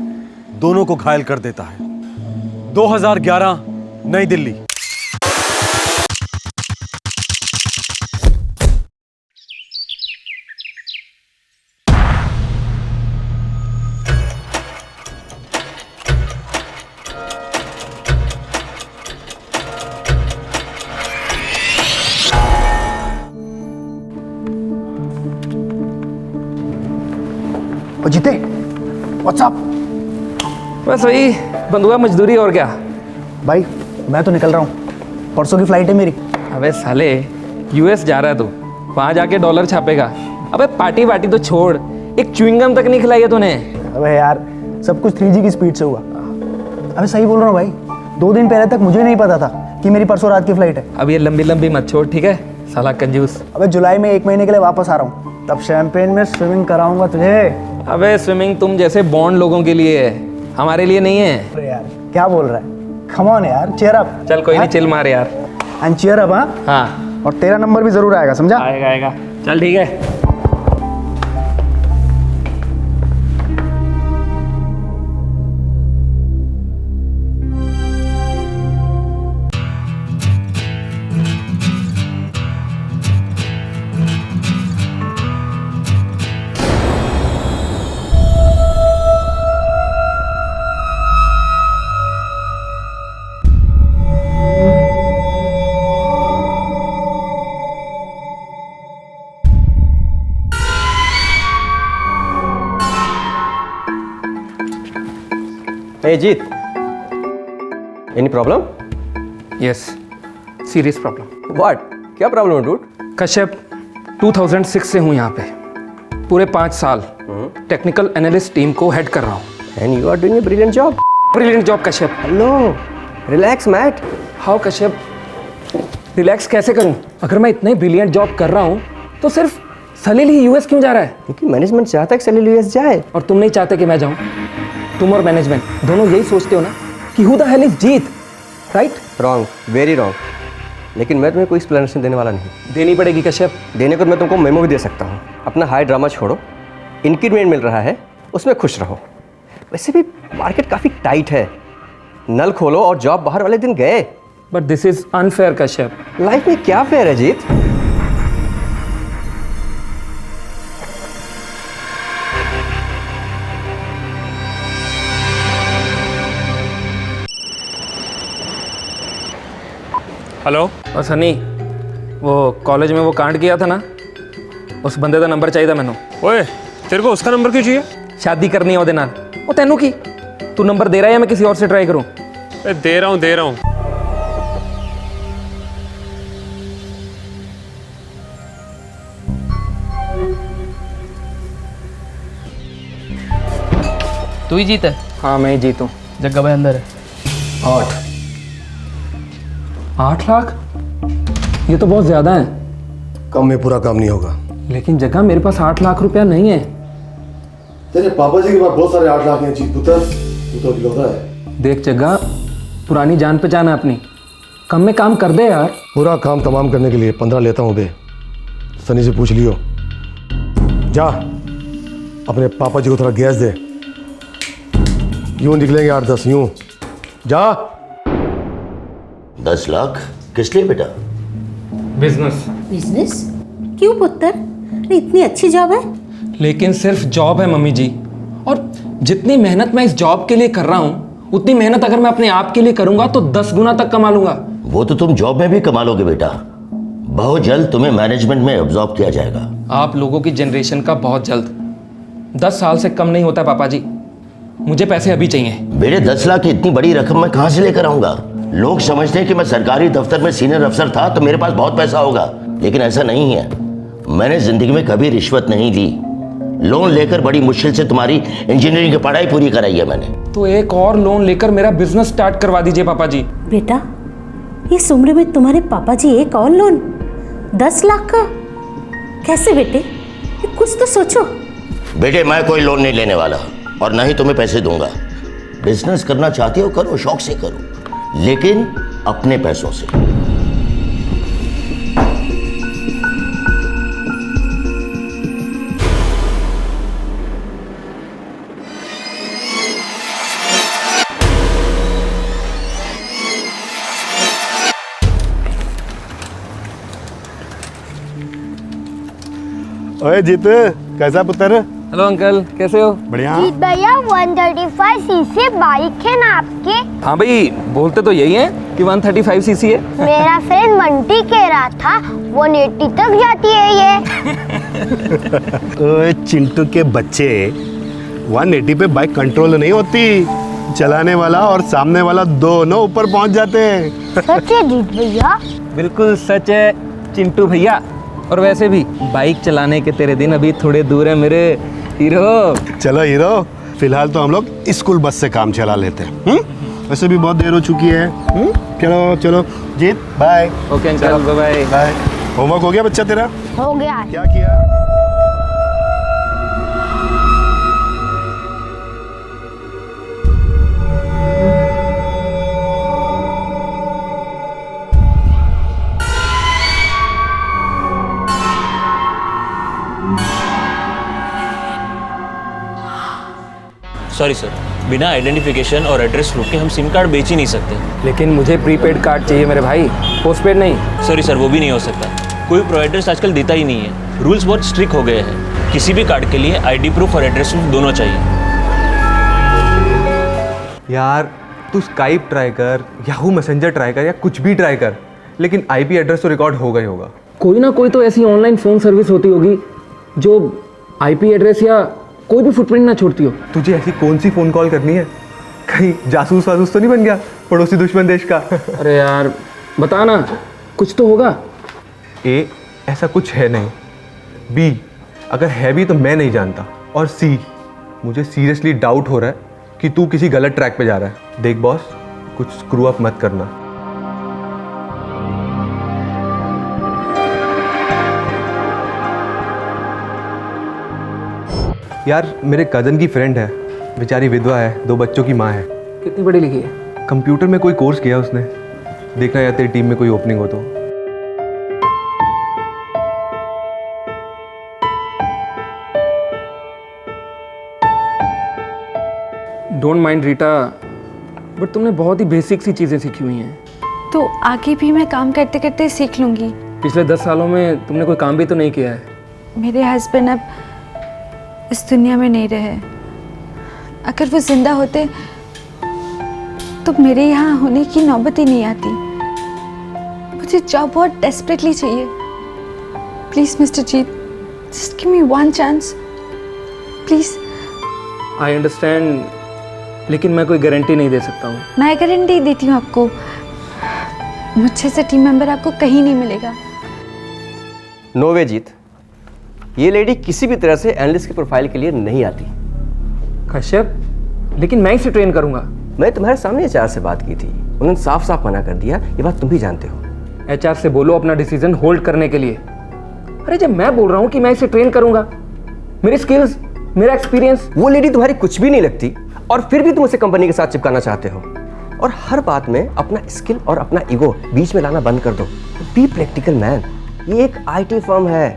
दोनों को घायल कर देता है। 2011 नई दिल्ली। ओ जीते, व्हाट्सअप? बस वही बंधुआ मजदूरी और क्या। भाई मैं तो निकल रहा हूँ, परसों की फ्लाइट है मेरी। अबे साले, यूएस जा रहा है तू, वहाँ जाके डॉलर छापेगा। अबे पार्टी वार्टी तो छोड़, एक च्युइंगम तक नहीं खिलाई है तूने। अबे यार, सब कुछ 3G की स्पीड से हुआ। अबे सही बोल रहा हूँ भाई, 2 दिन पहले तक मुझे नहीं पता था कि मेरी परसों रात की फ्लाइट है। अब ये लंबी लंबी मत छोड़, ठीक है साला कंजूस। अबे जुलाई में 1 महीने के लिए वापस आ रहा हूँ, तब शैंपेन में स्विमिंग कराऊंगा तुझे। अबे स्विमिंग तुम जैसे बॉन्ड लोगों के लिए है, हमारे लिए नहीं है। अरे यार क्या बोल रहा है? कम ऑन यार, चीयर अप। चल कोई नहीं, चिल मार यार। And cheer up. हाँ, और तेरा नंबर भी जरूर आएगा, समझा? आएगा आएगा, चल ठीक है। Hey Jeet, any problem? Yes, serious problem. What? क्या प्रॉब्लम है डूड? कश्यप 2006 से हूँ यहाँ पे, पूरे 5 साल टेक्निकल एनालिस्ट टीम को हेड कर रहा हूँ। And you are doing a brilliant job. Brilliant job Kashyap. No, relax Matt. How Kashyap, relax कैसे करूँ? अगर मैं इतने ब्रिलियंट जॉब कर रहा हूँ तो सिर्फ सलील ही यूएस क्यों जा रहा है? क्योंकि मैनेजमेंट चाहता है कि सलील यूएस जाए। और तुम नहीं चाहते कि मैं जाऊँ? तुम और मैनेजमेंट दोनों यही सोचते हो ना कि who the hell is Jeet, right? Wrong, very wrong. लेकिन मैं तुम्हें कोई एक्सप्लेनेशन देने वाला नहीं। देनी पड़ेगी कश्यप। देने को मैं तुमको मेमो भी दे सकता हूँ। अपना हाई ड्रामा छोड़ो, इंक्रीमेंट मिल रहा है, उसमें खुश रहो। वैसे भी मार्केट काफ़ी टाइट है, नल खोलो और जॉब बाहर वाले दिन गए। But this is unfair Kashyap. Life में क्या फेयर है जीत? हेलो। और सनी, वो कॉलेज में वो कांड किया था ना, उस बंदे का नंबर चाहिए था मैंने। ओए, तेरे को उसका नंबर क्यों चाहिए? शादी करनी है ਉਹਦੇ ਨਾਲ। ਉਹ ਤੈਨੂੰ ਕੀ? तू नंबर दे रहा है या मैं किसी और से ट्राई करूं? दे रहा हूँ। तू ही जीता है? हाँ मैं ही जीतूं। जग्गा भाई अंदर है। 8 लाख? ये तो बहुत ज्यादा है। कम में पूरा काम नहीं होगा। लेकिन जगह मेरे पास 8 लाख रुपया नहीं है। तेरे पापा जी के पास बहुत सारे 8 लाख हैं जीत पुत्र, तू तो अकेला है। देख जगह, पुरानी जान पहचान है अपनी, कम में काम कर दे यार। पूरा काम तमाम करने के लिए 15 लेता हूँ बे। सनी से पूछ लियो। जा अपने पापा जी को थोड़ा गैस दे, यूं निकलेंगे 8-10 यूं। जा। 10 लाख किस लिए बेटा? बिजनेस। बिजनेस? क्यों पुत्र? इतनी अच्छी जॉब है। लेकिन सिर्फ जॉब है मम्मी जी, और जितनी मेहनत मैं इस जॉब के लिए कर रहा हूँ उतनी मेहनत अगर मैं अपने आप के लिए करूंगा तो 10 गुना तक कमा लूंगा। वो तो तुम जॉब में भी कमा लोगे बेटा, बहुत जल्द तुम्हें मैनेजमेंट में एब्जॉर्ब किया जाएगा। आप लोगों की जनरेशन का बहुत जल्द। 10 साल से कम नहीं होता पापा जी, मुझे पैसे अभी चाहिए। बेटे 10 लाख की इतनी बड़ी रकम मैं कहाँ से लेकर आऊंगा? लोग समझते हैं कि मैं सरकारी दफ्तर में सीनियर अफसर था तो मेरे पास बहुत पैसा होगा, लेकिन ऐसा नहीं है। मैंने जिंदगी में कभी रिश्वत नहीं ली, लोन लेकर बड़ी मुश्किल से तुम्हारी इंजीनियरिंग की पढ़ाई पूरी कराई है मैंने। तो एक और लोन लेकर मेरा बिजनेस स्टार्ट करवा दीजिए पापा जी। बेटा, इस उम्र में तुम्हारे पापा जी एक और लोन 10 लाख का? कैसे बेटे? कुछ तो सोचो। बेटे मैं कोई लोन नहीं लेने वाला और ना ही तुम्हें पैसे दूंगा। बिजनेस करना चाहते हो करो, शौक से करो, लेकिन अपने पैसों से। ओए जीत, कैसा पुत्र? हेलो अंकल, कैसे हो? बढ़िया। जीत भैया 135 सीसी बाइक है ना आपके? हाँ भाई, बोलते तो यही है कि 135 सीसी है। मेरा फ्रेंड मंटी कह रहा था 180 तक जाती है ये। ओए चिंटू के बच्चे, 180 पे बाइक कंट्रोल नहीं होती, चलाने वाला और सामने वाला दोनों ऊपर पहुंच जाते हैं। सच है जीत भैया? बिल्कुल सच है चिंटू भैया। और वैसे भी बाइक चलाने के तेरे दिन अभी थोड़े दूर है मेरे हीरो। चलो हीरो, फिलहाल तो हम लोग स्कूल बस से काम चला लेते हैं। वैसे भी बहुत देर हो चुकी है। चलो चलो Jeet, bye. Okay uncle, bye bye. Bye. Homework हो गया बच्चा तेरा? हो गया। क्या किया? सॉरी सर, बिना आइडेंटिफिकेशन और एड्रेस प्रूफ के हम सिम कार्ड बेच ही नहीं सकते। लेकिन मुझे प्रीपेड कार्ड चाहिए मेरे भाई, पोस्टपेड नहीं। सॉरी सर, वो भी नहीं हो सकता, कोई प्रोवाइडर्स आजकल देता ही नहीं है। रूल्स बहुत स्ट्रिक्ट हो गए हैं, किसी भी कार्ड के लिए आईडी प्रूफ और एड्रेस प्रूफ दोनों चाहिए। यार तू स्काइप ट्राई कर, याहू मैसेंजर ट्राई कर, या कुछ भी ट्राई कर, लेकिन आईपी एड्रेस तो रिकॉर्ड होगा ही होगा। कोई ना कोई तो ऐसी ऑनलाइन फ़ोन सर्विस होती होगी जो आईपी एड्रेस या कोई भी फुटप्रिंट ना छोड़ती हो। तुझे ऐसी कौन सी फ़ोन कॉल करनी है कहीं जासूस वासूस तो नहीं बन गया पड़ोसी दुश्मन देश का? अरे यार बता ना, कुछ तो होगा। ए, ऐसा कुछ है नहीं। बी, अगर है भी तो मैं नहीं जानता। और सी, मुझे सीरियसली डाउट हो रहा है कि तू किसी गलत ट्रैक पे जा रहा है। देख बॉस, कुछ स्क्रू अप मत करना। यार मेरे कज़न की फ्रेंड है, बेचारी विधवा है, 2 बच्चों की माँ है। कितनी बड़ी लिखी है? कंप्यूटर में कोई कोर्स किया उसने। देखना यार तेरी टीम में कोई ओपनिंग हो तो। डोंट माइंड रीटा, बट तुमने बहुत ही बेसिक सी चीज़ें सीखी हुई हैं। तो आगे भी मैं काम करते करते सीख लूँगी। पिछले 10 सालों में तुमने कोई काम भी तो नहीं किया है। मेरे हस्बैंड अब इस दुनिया में नहीं रहे। अगर वो जिंदा होते तो मेरे यहाँ होने की नौबत ही नहीं आती। मुझे जॉब बहुत डेस्परेटली चाहिए। Please mister Jeet, just give me one chance please. I understand, लेकिन मैं कोई गारंटी नहीं दे सकता हूँ। मैं गारंटी देती हूँ आपको, मुझसे से टीम मेंबर आपको कहीं नहीं मिलेगा। नो वे जीत, ये लेडी किसी भी तरह से एनालिस्ट की प्रोफाइल के लिए नहीं आती। कश्यप, लेकिन मैं इसे ट्रेन करूंगा। मैं तुम्हारे सामने एचआर से बात की थी, उन्होंने साफ साफ मना कर दिया। ये बात तुम भी जानते हो। एचआर से बोलो अपना डिसीजन होल्ड करने के लिए। अरे जब मैं बोल रहा हूँ कि मैं इसे ट्रेन करूंगा, मेरी स्किल्स, मेरा एक्सपीरियंस। वो लेडी तुम्हारी कुछ भी नहीं लगती और फिर भी तुम उसे कंपनी के साथ चिपकाना चाहते हो। और हर बात में अपना स्किल और अपना ईगो बीच में लाना बंद कर दो। Be practical man. ये एक आईटी फर्म है,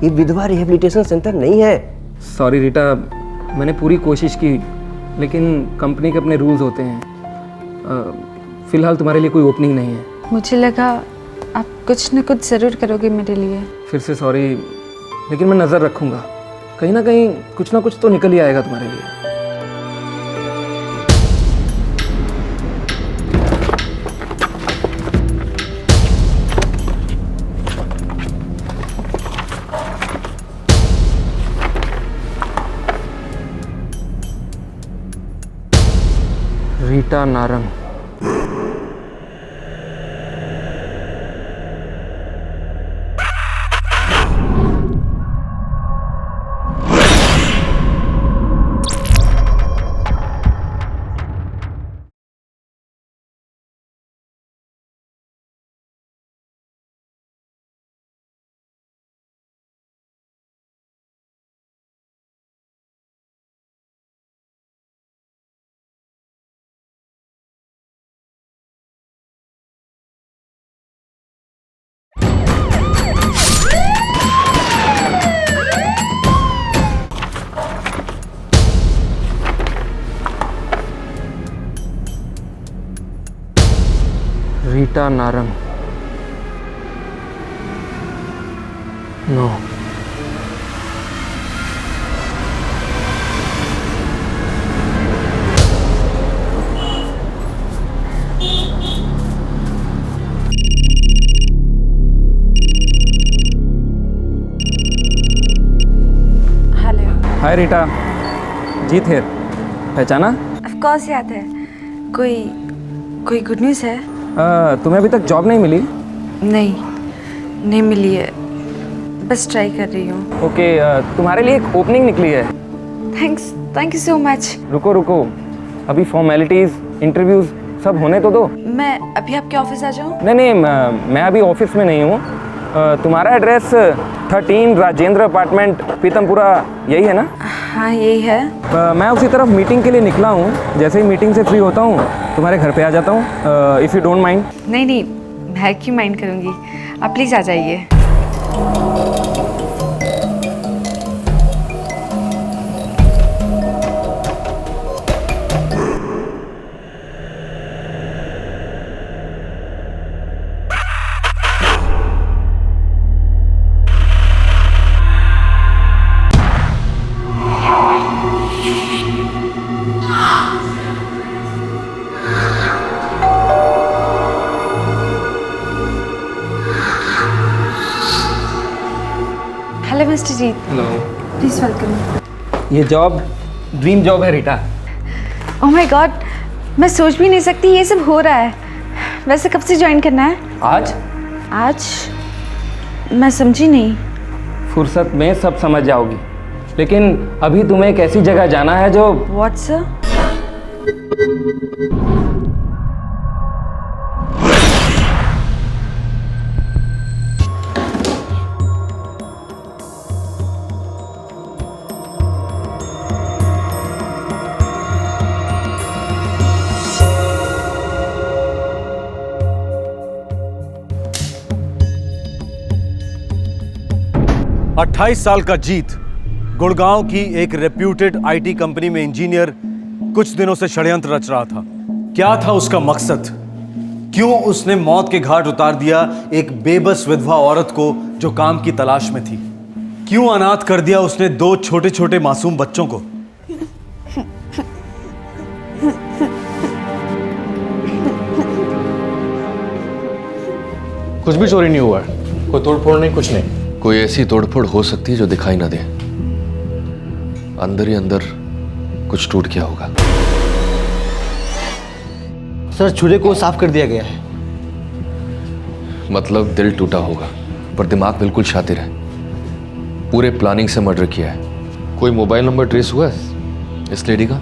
ये विधवा रिहेबिलिटेशन सेंटर नहीं है। सॉरी रीटा, मैंने पूरी कोशिश की, लेकिन कंपनी के अपने रूल्स होते हैं। फिलहाल तुम्हारे लिए कोई ओपनिंग नहीं है। मुझे लगा आप कुछ न कुछ ज़रूर करोगे मेरे लिए। फिर से सॉरी, लेकिन मैं नज़र रखूंगा। कहीं ना कहीं कुछ ना कुछ तो निकल ही आएगा तुम्हारे लिए। रीटा नारंग। रीटा नारंग। नो। हेलो। हाय रीटा, जीत है, पहचाना? ऑफ कोर्स याद है। कोई गुड न्यूज़ है? तुम्हें अभी तक जॉब नहीं मिली? नहीं मिली है, बस ट्राई कर रही हूँ। ओके, तुम्हारे लिए एक ओपनिंग निकली है। Thank you so much. रुको, अभी फॉर्मेलिटीज, इंटरव्यूज सब होने तो दो। मैं अभी आपके ऑफिस आ जाऊँ? नहीं, मैं अभी ऑफिस में नहीं हूँ। तुम्हारा एड्रेस 13 राजेंद्र अपार्टमेंट, पीतमपुरा, यही है ना? हाँ यही है। मैं उसी तरफ मीटिंग के लिए निकला हूँ। जैसे ही मीटिंग से फ्री होता हूँ तुम्हारे घर पे आ जाता हूँ, इफ़ यू डोंट माइंड। नहीं, मैं क्यों माइंड करूँगी, आप प्लीज़ आ जाइए। Hello mister Jeet. Hello. Please welcome. ये जॉब ड्रीम जॉब है रीटा। ओह माय गॉड, मैं सोच भी नहीं सकती ये सब हो रहा है। वैसे कब से ज्वाइन करना है? आज आज? मैं समझी नहीं। फुर्सत में सब समझ जाओगी, लेकिन अभी तुम्हें एक ऐसी जगह जाना है जो... व्हाट सर? अट्ठाईस साल का जीत गुड़गांव की एक रेप्यूटेड आईटी कंपनी में इंजीनियर कुछ दिनों से षड्यंत्र रच रहा था। क्या था उसका मकसद? क्यों उसने मौत के घाट उतार दिया एक बेबस विधवा औरत को जो काम की तलाश में थी? क्यों अनाथ कर दिया उसने दो छोटे छोटे मासूम बच्चों को? कुछ भी चोरी नहीं हुआ है, कोई तोड़फोड़ नहीं, कुछ नहीं। कोई ऐसी तोड़फोड़ हो सकती है जो दिखाई ना दे। अंदर ही अंदर कुछ टूट गया होगा। सर छुरे को साफ कर दिया गया है। मतलब दिल टूटा होगा, पर दिमाग बिल्कुल शातिर है। पूरे प्लानिंग से मर्डर किया है। कोई मोबाइल नंबर ट्रेस हुआ है इस लेडी का?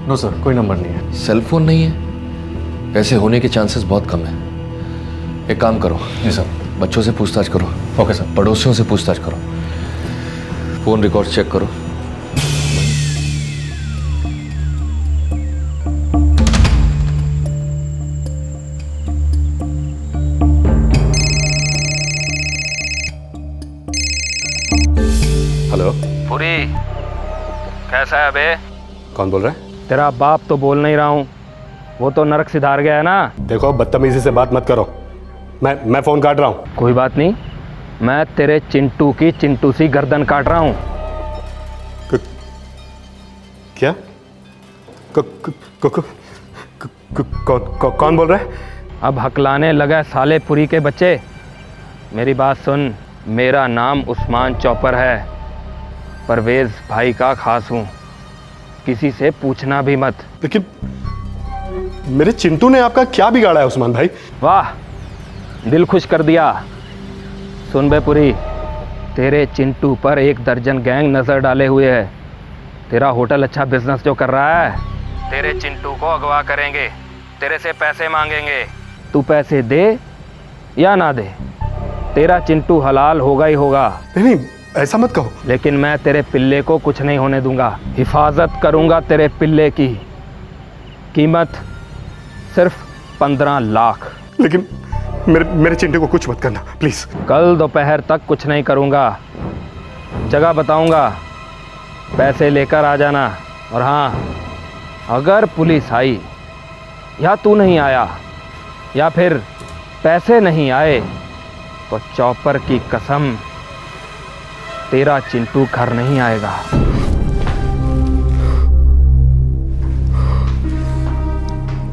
नो सर, कोई नंबर नहीं है। सेल फोन नहीं है? ऐसे होने के चांसेस बहुत कम है। एक काम करो। जी सर। बच्चों से पूछताछ करो। Okay sir. पड़ोसियों से पूछताछ करो। फोन रिकॉर्ड चेक करो। हेलो पुरी, कैसा है बे? कौन बोल रहा है? तेरा बाप तो बोल नहीं रहा हूँ, वो तो नरक सिधार गया है ना। देखो बदतमीजी से बात मत करो, मैं फोन काट रहा हूँ। कोई बात नहीं, मैं तेरे चिंटू की चिंटू सी गर्दन काट रहा हूँ। क्या? कौन बोल रहा है? अब हकलाने लगा साले पुरी के बच्चे। मेरी बात सुन, मेरा नाम उस्मान चौपर है, परवेज भाई का खास हूँ। किसी से पूछना भी मत। लेकिन मेरे चिंटू ने आपका क्या बिगाड़ा है उस्मान भाई? वाह, दिल खुश कर दिया। सुन बे पुरी, तेरे चिंटू पर 1 दर्जन गैंग नजर डाले हुए है। तेरा होटल अच्छा बिजनेस जो कर रहा है, तेरे चिंटू को अगवा करेंगे, तेरे से पैसे मांगेंगे। तू पैसे दे या ना दे, तेरा चिंटू हलाल होगा ही होगा। नहीं, ऐसा मत कहो। लेकिन मैं तेरे पिल्ले को कुछ नहीं होने दूंगा। हिफाजत करूंगा तेरे पिल्ले की। कीमत सिर्फ 15 लाख। लेकिन मेरे चिंटू को कुछ मत करना प्लीज। कल दोपहर तक कुछ नहीं करूंगा। जगह बताऊंगा, पैसे लेकर आ जाना। और हाँ, अगर पुलिस आई या तू नहीं आया या फिर पैसे नहीं आए तो चौपर की कसम, तेरा चिंटू घर नहीं आएगा।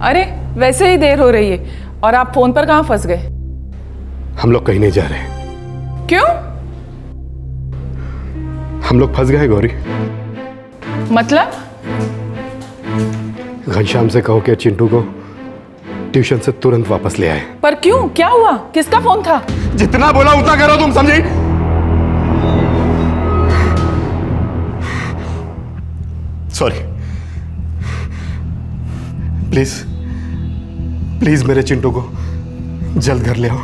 अरे वैसे ही देर हो रही है और आप फोन पर कहाँ फंस गए? हम लोग कहीं नहीं जा रहे। क्यों? हम लोग फंस गए गौरी। मतलब? घनश्याम से कहो कि चिंटू को ट्यूशन से तुरंत वापस ले आए। पर क्यों? क्या हुआ? किसका फोन था? जितना बोला उतना करो, तुम समझी? सॉरी। प्लीज प्लीज मेरे चिंटू को जल्द घर ले आओ।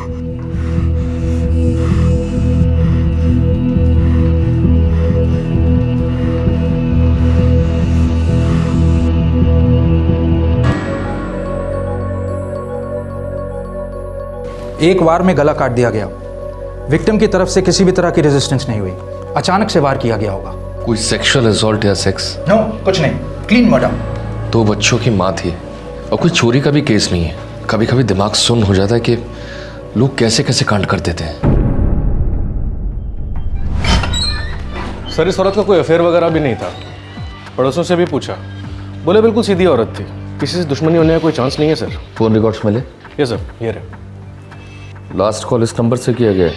एक वार में गला काट दिया गया। विक्टिम की तरफ से किसी भी तरह की रेजिस्टेंस नहीं हुई। अचानक से वार किया गया होगा। कोई सेक्सुअल असॉल्ट या सेक्स? नो, कुछ नहीं, क्लीन मर्डर। 2 बच्चों की माँ थी और कोई चोरी का भी केस नहीं है। कभी कभी दिमाग सुन्न हो जाता है कि लोग कैसे कैसे कांड कर देते हैं। सर, इस औरत का कोई अफेयर वगैरह भी नहीं था। पड़ोसियों से भी पूछा, बोले बिल्कुल सीधी औरत थी, किसी से दुश्मनी होने का कोई चांस नहीं है सर। फोन रिकॉर्ड्स मिले? यस सर, ये रहे। लास्ट कॉल इस नंबर से किया गया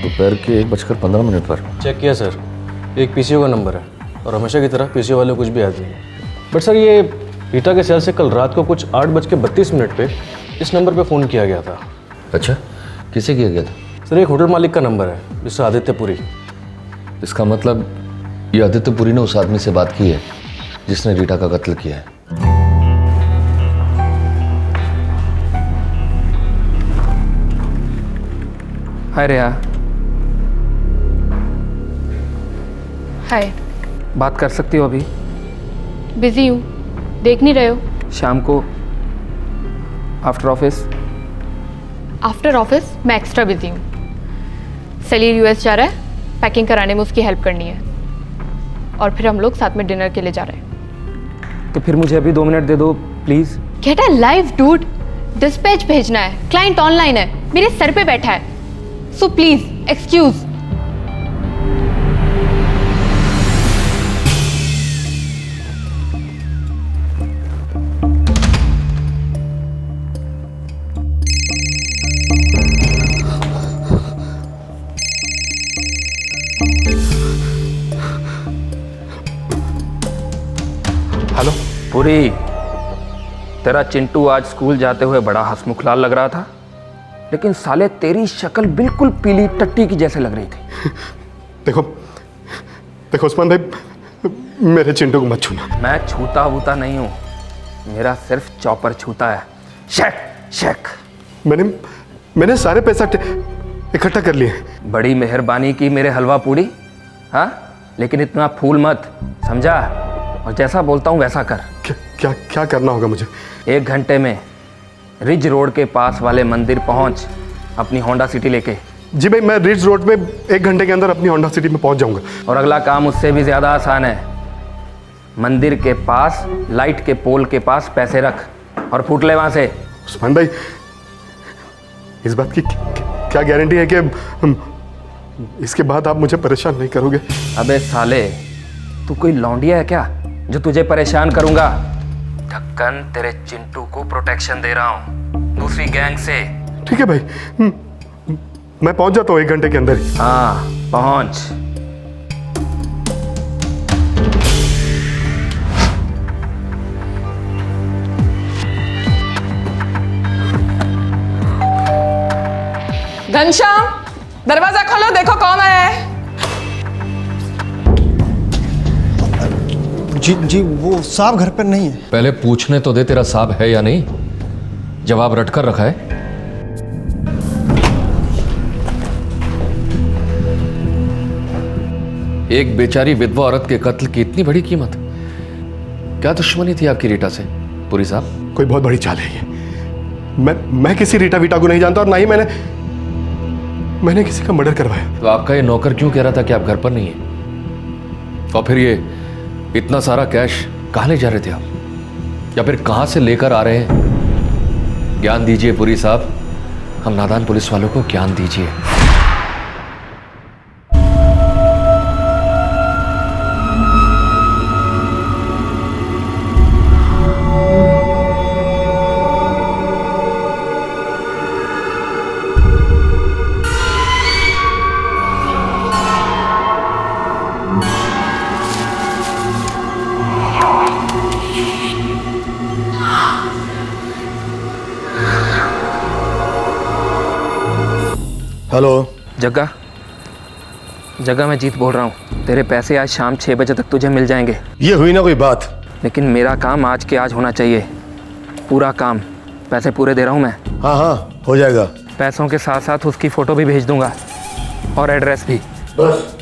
दोपहर के 1:15 पर। चेक किया सर, एक पीसीओ का नंबर है और हमेशा की तरह पीसीओ वाले कुछ भी आते हैं। बट सर, ये रीटा के सेल से कल रात को कुछ 8:32 पे इस नंबर पे फ़ोन किया गया था। अच्छा, किसे किया गया था? सर एक होटल मालिक का नंबर है, मिस्टर आदित्य पुरी। इसका मतलब ये आदित्य पुरी ने उस आदमी से बात की है जिसने रीटा का कत्ल किया है। हाय रेहा। हाय। बात कर सकती हो अभी? बिजी हूँ, देख नहीं रहे हो? शाम को आफ्टर ऑफिस? आफ्टर ऑफिस मैं एक्स्ट्रा बिजी हूँ। सलील यूएस जा रहा है, पैकिंग कराने में उसकी हेल्प करनी है, और फिर हम लोग साथ में डिनर के लिए जा रहे हैं। तो फिर मुझे अभी 2 मिनट दे दो please. Get a life dude, dispatch भेजना है, क्लाइंट ऑनलाइन है, मेरे सर पे बैठा है, so please excuse. Hello Puri, तेरा चिंटू आज स्कूल जाते हुए बड़ा हंसमुख लाल लग रहा था, लेकिन साले तेरी शक्ल बिल्कुल पीली टट्टी की जैसे लग रही थी। देखो देखो उस्मान भाई, मेरे चिंटू को मत छूना। मैं छूता वूता नहीं हूँ, मेरा सिर्फ चॉपर छूता है। Shake shake. मैंने सारे पैसा इकट्ठा कर लिए। बड़ी मेहरबानी की मेरे हलवा पूड़ी। हाँ, लेकिन इतना फूल मत, समझा? और जैसा बोलता हूँ वैसा कर। क्या क्या करना होगा मुझे? 1 घंटे में रिज रोड के पास वाले मंदिर पहुंच अपनी होंडा सिटी लेके। जी भाई, मैं रिज रोड में 1 घंटे के अंदर अपनी होंडा सिटी में पहुंच जाऊंगा। और अगला काम उससे भी ज्यादा आसान है। मंदिर के पास लाइट के पोल के पास पैसे रख और फूट ले वहां से। उस्मान भाई, इस बात की क्या गारंटी है कि इसके बाद आप मुझे परेशान नहीं करोगे? अबे साले, तू कोई लौंडिया है क्या जो तुझे परेशान करूंगा? ढक्कन तेरे चिंटू को प्रोटेक्शन दे रहा हूं दूसरी गैंग से। ठीक है भाई, मैं पहुंच जाता हूँ 1 घंटे के अंदर ही। हाँ पहुंच। घनश्याम, दरवाजा खोलो, देखो कौन आया है। जी वो साहब घर पर नहीं है। पहले पूछने तो दे तेरा साहब है या नहीं, जवाब रट कर रखा है। एक बेचारी विधवा औरत के कत्ल की इतनी बड़ी कीमत, क्या दुश्मनी थी आपकी रीटा से पुरी साहब? कोई बहुत बड़ी चाल है ये। मैं किसी रीटा वीटा को नहीं जानता, और ना ही मैंने किसी का मर्डर करवाया। तो आपका ये नौकर क्यों कह रहा था कि आप घर पर नहीं है? और फिर ये इतना सारा कैश कहाँ ले जा रहे थे आप, या फिर कहाँ से लेकर आ रहे हैं? ज्ञान दीजिए पुरी साहब, हम नादान पुलिस वालों को ज्ञान दीजिए। हेलो। जगह मैं जीत बोल रहा हूँ। तेरे पैसे आज शाम 6 बजे तक तुझे मिल जाएंगे। ये हुई ना कोई बात? लेकिन मेरा काम आज के आज होना चाहिए, पूरा काम। पैसे पूरे दे रहा हूँ मैं। हाँ हाँ हो जाएगा। पैसों के साथ साथ उसकी फ़ोटो भी भेज दूंगा और एड्रेस भी। बस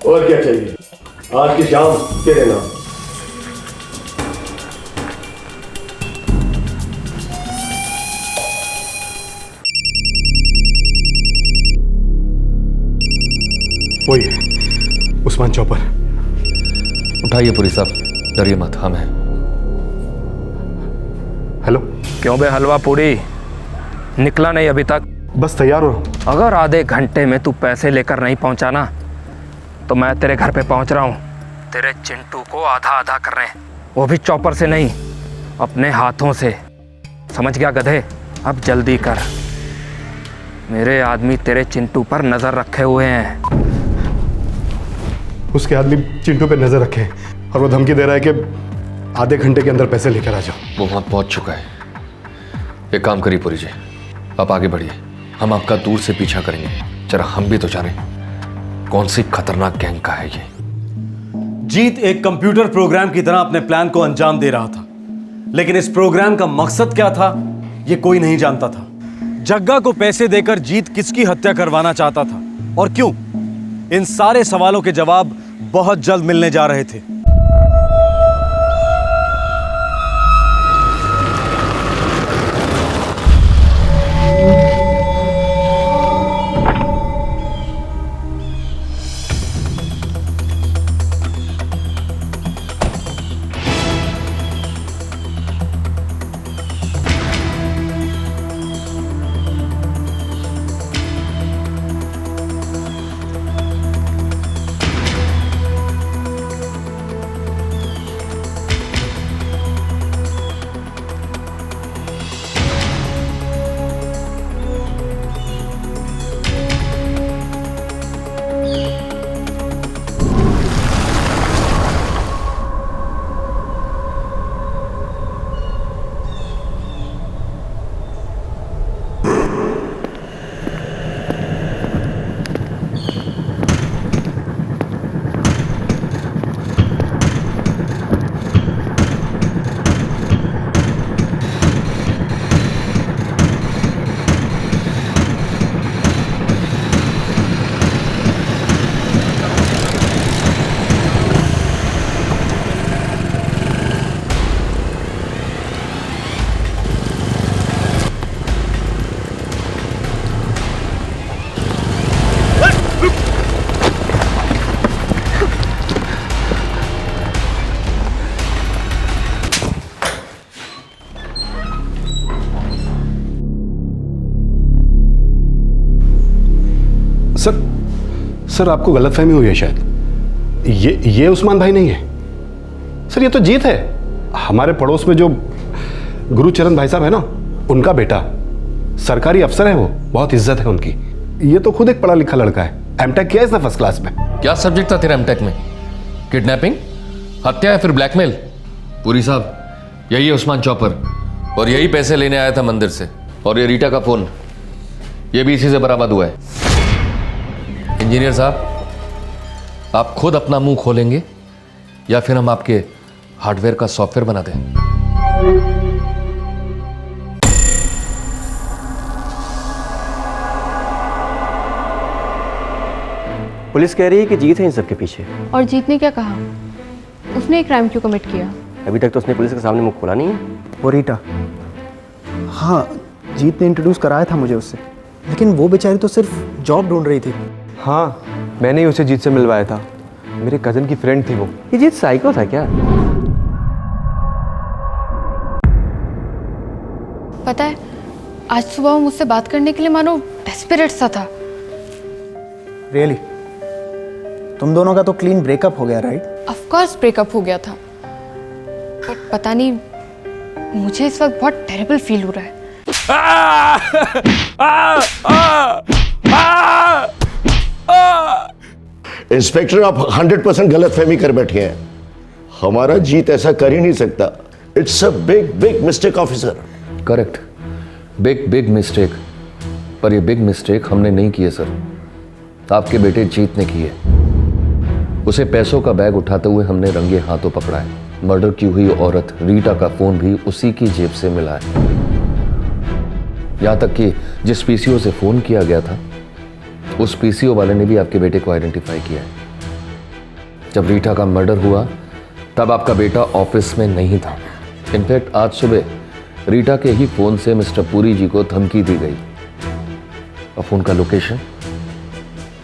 और क्या चाहिए? आज की शाम तेरे नाम। वही है उस्मान चौपर। उठाइए पुरी साहब, डरिए मत, हम हैं। हेलो। क्यों बे हलवा पूरी, निकला नहीं अभी तक? बस तैयार हो। अगर आधे घंटे में तू पैसे लेकर नहीं पहुंचा ना, तो मैं तेरे घर पे पहुंच रहा हूँ। तेरे चिंटू को आधा आधा कर रहे हैं, वो भी चॉपर से नहीं, अपने हाथों से। समझ गया गधे? अब जल्दी कर, मेरे आदमी तेरे चिंटू पर नजर रखे हुए हैं। उसके आदमी चिंटू पे नजर रखे और वो धमकी दे रहा है कि आधे घंटे के अंदर पैसे लेकर आ जाओ। वो वहां पहुंच चुका है। एक काम करिए पुरी जी, आप आगे बढ़िए, हम आपका दूर से पीछा करेंगे। जरा हम भी तो जाने कौन सी खतरनाक गैंग का है ये। जीत एक कंप्यूटर प्रोग्राम की तरह अपने प्लान को अंजाम दे रहा था, लेकिन इस प्रोग्राम का मकसद क्या था यह कोई नहीं जानता था। जग्गा को पैसे देकर जीत किसकी हत्या करवाना चाहता था और क्यों? इन सारे सवालों के जवाब बहुत जल्द मिलने जा रहे थे। सर आपको गलतफहमी हुई है शायद। ये उस्मान भाई नहीं है सर, ये तो जीत है। हमारे पड़ोस में जो गुरुचरण भाई साहब है ना, उनका बेटा सरकारी अफसर है, वो बहुत इज्जत है उनकी। ये तो खुद एक पढ़ा लिखा लड़का है, एमटेक किया इसने फर्स्ट क्लास में। क्या सब्जेक्ट था तेरा एमटेक में? किडनैपिंग, हत्या या फिर ब्लैकमेल? पुरी साहब, यही है उस्मान चौपर और यही पैसे लेने आया था मंदिर से। और ये रीटा का फोन, ये भी इसी से बरामद हुआ है। इंजीनियर साहब, आप खुद अपना मुंह खोलेंगे या फिर हम आपके हार्डवेयर का सॉफ्टवेयर बना दें? पुलिस कह रही है कि जीत है इन सब के पीछे। और जीत ने क्या कहा? उसने एक क्राइम क्यों कमिट किया? अभी तक तो उसने पुलिस के सामने मुंह खोला नहीं है। वो रीटा, हाँ जीत ने इंट्रोड्यूस कराया था मुझे उससे, लेकिन वो बेचारी तो सिर्फ जॉब ढूंढ रही थी। हाँ, मैंने ही उसे जीत से मिलवाया था, मेरे कजन की फ्रेंड थी वो। ये जीत साइको था क्या? पता है, आज सुबह वो मुझसे बात करने के लिए मानो डेस्परेट सा था। रियली? तुम दोनों का तो क्लीन ब्रेकअप हो गया, राइट? ऑफ कोर्स ब्रेकअप हो गया था, बट पता नहीं मुझे इस वक्त बहुत टेरिबल फील हो रहा है। इंस्पेक्टर, आप 100% गलतफहमी कर बैठे हैं। हमारा जीत ऐसा कर ही नहीं सकता। It's a big mistake officer. Correct, big mistake. पर ये बिग मिस्टेक हमने नहीं की है सर, आपके बेटे जीत ने की है। उसे पैसों का बैग उठाते हुए हमने रंगे हाथों पकड़ा है। मर्डर की हुई औरत रीटा का फोन भी उसी की जेब से मिला है। यहां तक कि जिस पीसीओ से फोन किया गया था, उस पीसीओ वाले ने भी आपके बेटे को आइडेंटिफाई किया है। जब रीटा का मर्डर हुआ तब आपका बेटा ऑफिस में नहीं था। इनफैक्ट आज सुबह रीटा के ही फोन से मिस्टर पुरी जी को धमकी दी गई और फोन का लोकेशन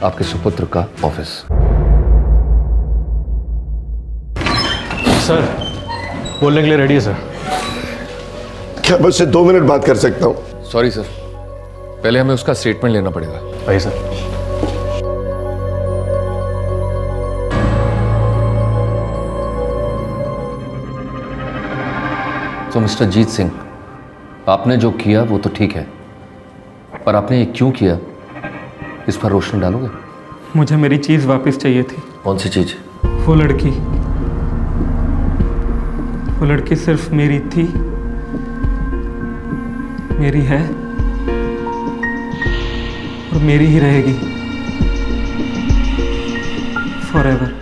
आपके सुपुत्र का ऑफिस। सर, बोलने के लिए रेडी है सर। क्या मैं उससे 2 मिनट बात कर सकता हूँ? सॉरी सर, पहले हमें उसका स्टेटमेंट लेना पड़ेगा। आइए सर। तो मिस्टर जीत सिंह, आपने जो किया वो तो ठीक है, पर आपने ये क्यों किया, इस पर रोशनी डालोगे? मुझे मेरी चीज़ वापस चाहिए थी। कौन सी चीज? वो लड़की। वो लड़की सिर्फ मेरी थी, मेरी है और मेरी ही रहेगी फॉरएवर।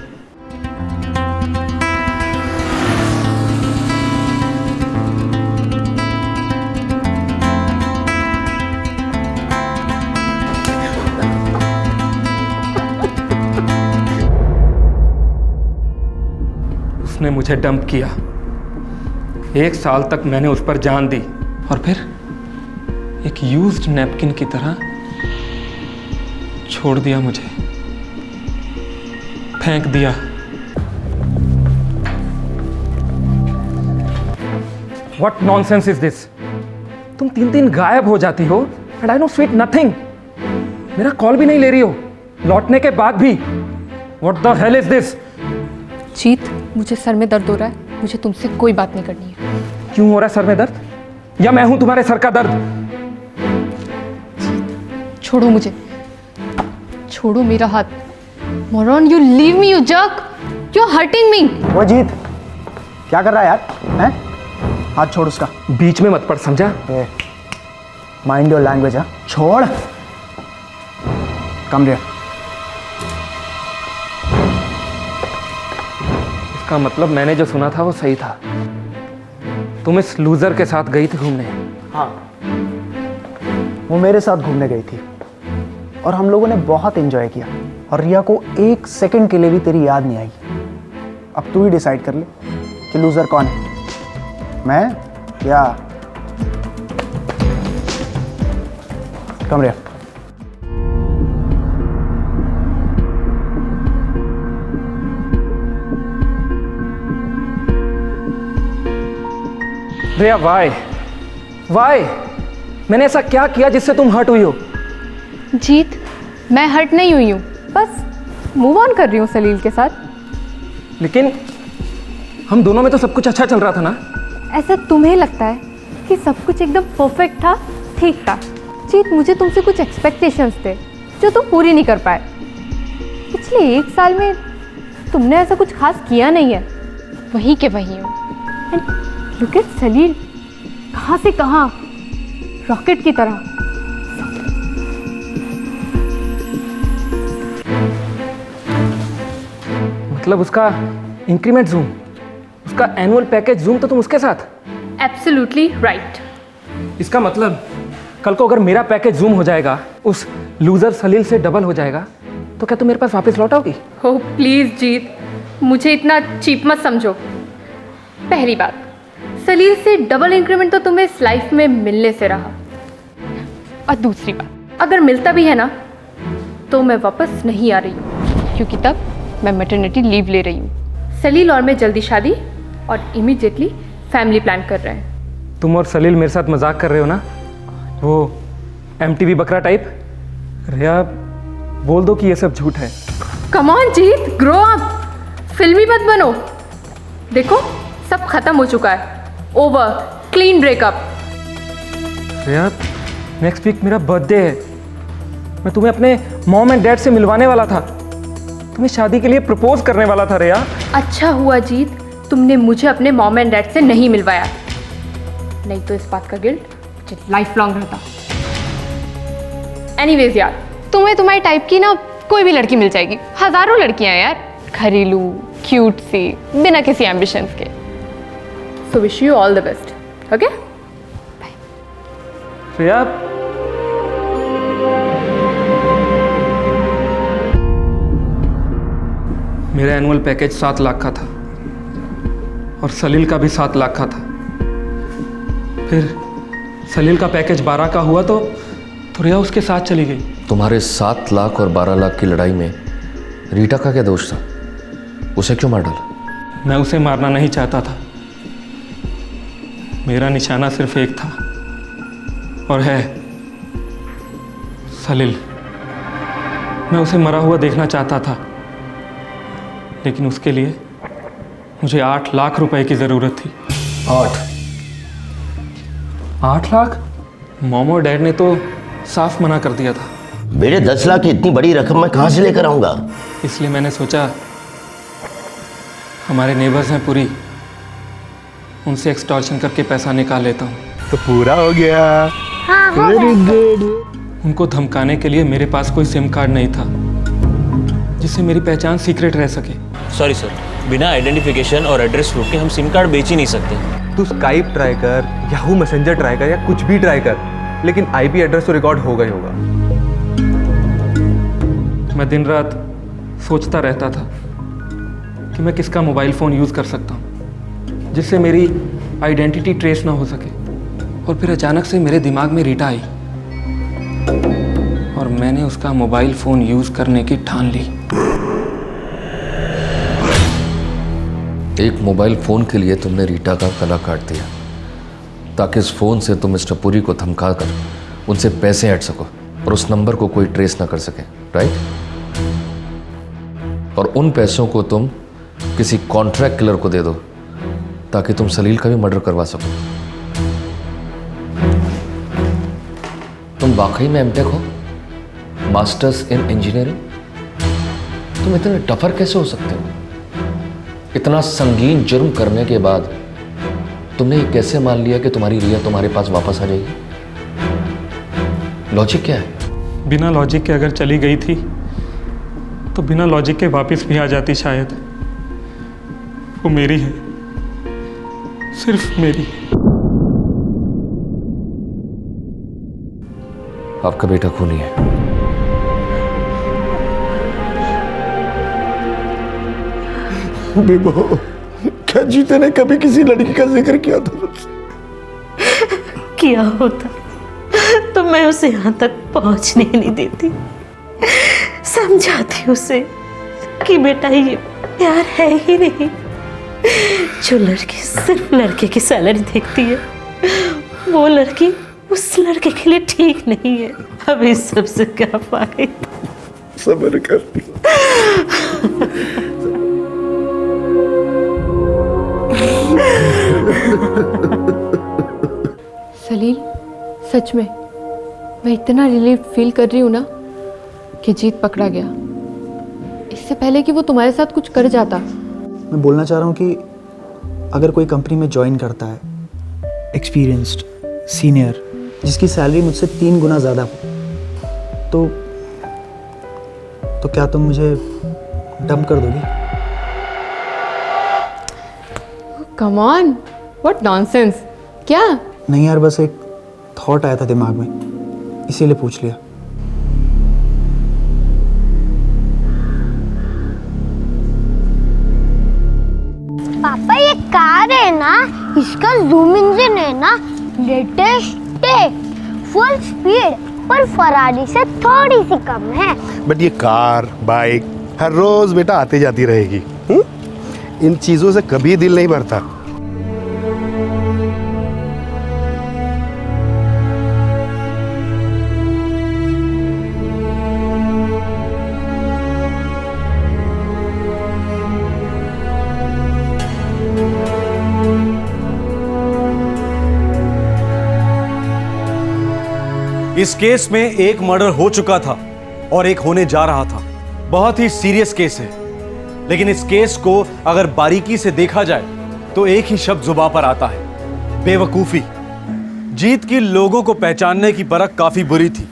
उसने मुझे डंप किया, 1 साल तक मैंने उस पर जान दी और फिर एक यूज्ड नैपकिन की तरह छोड़ दिया मुझे, फेंक दिया। What nonsense is this? तुम 3 गायब हो जाती हो and I know sweet nothing. मेरा कॉल भी नहीं ले रही हो, लौटने के बाद भी। What the hell is this? जीत, मुझे सर में दर्द हो रहा है, मुझे तुमसे कोई बात नहीं करनी है। क्यों हो रहा है सर में दर्द? या मैं हूं तुम्हारे सर का दर्द? छोड़ो मुझे, छोड़ो मेरा हाथ। Moron, you leave me, you jerk, you are hurting me. वो जीत, क्या कर रहा है यार? हैं? हाथ छोड़ उसका। बीच में मत पड़, समझा? Mind your language. हाँ, छोड़। कम रे। इसका मतलब मैंने जो सुना था वो सही था। तुम इस लूजर के साथ गई थी घूमने। हाँ, वो मेरे साथ घूमने गई थी और हम लोगों ने बहुत एंजॉय किया और रिया को 1 सेकंड के लिए भी तेरी याद नहीं आई। अब तू ही डिसाइड कर ले कि लूजर कौन है, मैं या कम रे। रिया, वाई मैंने ऐसा क्या किया जिससे तुम हर्ट हुई हो? जीत, मैं हर्ट नहीं हुई हूँ, बस मूव ऑन कर रही हूँ सलील के साथ। लेकिन हम दोनों में तो सब कुछ अच्छा चल रहा था ना? ऐसा तुम्हें लगता है कि सब कुछ एकदम परफेक्ट था, ठीक था? जीत, मुझे तुमसे कुछ एक्सपेक्टेशंस थे जो तुम पूरी नहीं कर पाए। पिछले 1 साल में तुमने ऐसा कुछ खास किया नहीं है, वहीं के वहीं हो। एंड लुक एट सलील, कहाँ से कहाँ, रॉकेट की तरह। मतलब उसका इंक्रीमेंट जूम, उसका एनुअल पैकेज जूम, तो तुम उसके साथ? Absolutely right. इसका मतलब कल को अगर मेरा पैकेज जूम हो जाएगा, उस लूजर सलील से डबल हो जाएगा, तो क्या तुम मेरे पास वापस लौट आओगी? ओह प्लीज जीत, मुझे इतना चीप मत समझो। पहली बात, सलील से डबल इंक्रीमेंट तो तुम्हें इस लाइफ में मिलने से रहा, और दूसरी बात, अगर मिलता भी है ना तो मैं वापस नहीं आ रही हूँ, क्योंकि तब मैं मैटरनिटी लीव ले रही हूँ। सलील और मैं जल्दी शादी और इमीडिएटली फैमिली प्लान कर रहे हैं। तुम और सलील मेरे साथ मजाक कर रहे हो ना? वो MTV बकरा टाइप? रिया, बोल दो कि ये सब झूठ है। Come on Jeet, grow up, फिल्मी मत बनो। देखो सब खत्म हो चुका है, ओवर, क्लीन ब्रेकअप। रिया, नेक्स्ट वीक मेरा बर्थडे है, मैं तुम्हें अपने मॉम एंड डैड से मिलवाने वाला था, तुम्हें शादी के लिए प्रपोज करने वाला था। रिया, अच्छा हुआ जीत तुमने मुझे अपने मॉम एंड डैड से नहीं मिलवाया, नहीं तो इस बात का गिल्ट मुझे लाइफ लॉन्ग रहता। एनीवेज यार, तुम्हें तुम्हारी टाइप की ना कोई भी लड़की मिल जाएगी, हजारों लड़कियां हैं यार, घरेलू, क्यूट सी, बिना किसी एम्बिशंस के। So wish you all the best, okay? Riya, मेरा एनुअल पैकेज 7 लाख का था और सलील का भी 7 लाख का था। फिर सलील का पैकेज 12 का हुआ तो रिया उसके साथ चली गई। तुम्हारे 7 लाख और 12 लाख की लड़ाई में रीटा का क्या दोष था? उसे क्यों मार डाला? मैं उसे मारना नहीं चाहता था, मेरा निशाना सिर्फ एक था और है सलील। मैं उसे मरा हुआ देखना चाहता था, लेकिन उसके लिए मुझे 8 लाख रुपए की जरूरत थी। 8 लाख? मॉम और डैड ने तो साफ मना कर दिया था। मेरे 10 लाख की इतनी बड़ी रकम मैं कहां से लेकर आऊंगा? इसलिए मैंने सोचा, हमारे नेबर्स हैं पुरी, उनसे एक्सटॉर्शन करके पैसा निकाल लेता हूँ। तो पूरा हो गया। Very good. उनको धमकाने के लिए मेरे पास कोई सिम कार्ड नहीं था जिससे मेरी पहचान सीक्रेट रह सके। सॉरी सर, बिना आइडेंटिफिकेशन और एड्रेस प्रूफ के हम सिम कार्ड बेच ही नहीं सकते। तू स्काइप ट्राई कर, याहू मैसेंजर ट्राई कर या कुछ भी ट्राई कर, लेकिन आईपी एड्रेस तो रिकॉर्ड होगा ही होगा। मैं दिन रात सोचता रहता था कि मैं किसका मोबाइल फ़ोन यूज़ कर सकता हूँ जिससे मेरी आइडेंटिटी ट्रेस ना हो सके। और फिर अचानक से मेरे दिमाग में रीटा आई और मैंने उसका मोबाइल फ़ोन यूज़ करने की ठान ली। एक मोबाइल फ़ोन के लिए तुमने रीटा का गला काट दिया ताकि इस फ़ोन से तुम मिस्टर पुरी को धमका कर उनसे पैसे ऐड सको और उस नंबर को कोई ट्रेस ना कर सके, राइट? और उन पैसों को तुम किसी कॉन्ट्रैक्ट किलर को दे दो ताकि तुम सलील का भी मर्डर करवा सको। तुम वाकई में एमटेक हो, मास्टर्स इन इंजीनियरिंग? तुम इतने टफर कैसे हो सकते हो? इतना संगीन जुर्म करने के बाद तुमने ये कैसे मान लिया कि तुम्हारी रिया तुम्हारे पास वापस आ जाएगी? लॉजिक क्या है? बिना लॉजिक के अगर चली गई थी तो बिना लॉजिक के वापस भी आ जाती शायद। वो मेरी है, सिर्फ मेरी। आपका बेटा खूनी है। बेबो, क्या जीते ने कभी किसी लड़की का जिक्र किया था? किया होता तो मैं उसे यहाँ तक पहुँचने नहीं देती। समझाती उसे कि बेटा ये प्यार है ही नहीं। जो लड़की सिर्फ लड़के की सैलरी देखती है वो लड़की उस लड़के के लिए ठीक नहीं है। अब इस सबसे क्या फायदा? सब्र कर। सलील, सच में मैं इतना रिलीफ फील कर रही हूँ ना कि जीत पकड़ा गया। इससे पहले कि वो तुम्हारे साथ कुछ कर जाता। मैं बोलना चाह रहा हूँ कि अगर कोई कंपनी में ज्वाइन करता है, एक्सपीरियंस्ड सीनियर, जिसकी सैलरी मुझसे 3 गुना ज़्यादा हो, तो क्या तुम मुझे डंप कर दोगी? Come on, what nonsense. क्या? नहीं यार, बस एक थॉट आया था दिमाग में, इसीलिए पूछ लिया। पापा ये कार है ना, इसका जूम इंजन है ना लेटेस्ट है, फुल स्पीड पर फरारी से थोड़ी सी कम है। बट ये कार बाइक हर रोज बेटा आती जाती रहेगी। इन चीजों से कभी दिल नहीं भरता। इस केस में एक मर्डर हो चुका था और एक होने जा रहा था। बहुत ही सीरियस केस है, लेकिन इस केस को अगर बारीकी से देखा जाए तो एक ही शब्द जुबान पर आता है, बेवकूफी। जीत की लोगों को पहचानने की परख काफी बुरी थी,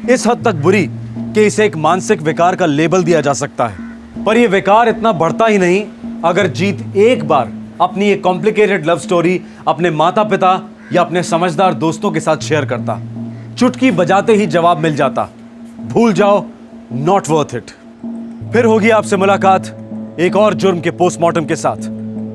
इस हद तक बुरी कि इसे एक मानसिक विकार का लेबल दिया जा सकता है। पर यह विकार इतना बढ़ता ही नहीं अगर जीत एक बार अपनी एक कॉम्प्लिकेटेड लव स्टोरी अपने माता पिता या अपने समझदार दोस्तों के साथ शेयर करता। चुटकी बजाते ही जवाब मिल जाता, भूल जाओ, नॉट वर्थ इट। फिर होगी आपसे मुलाकात एक और जुर्म के पोस्टमार्टम के साथ।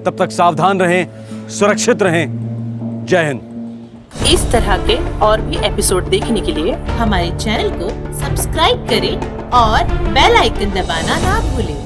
तब तक सावधान रहें, सुरक्षित रहें। जय हिंद। इस तरह के और भी एपिसोड देखने के लिए हमारे चैनल को सब्सक्राइब करें और बेल आइकन दबाना ना भूलें।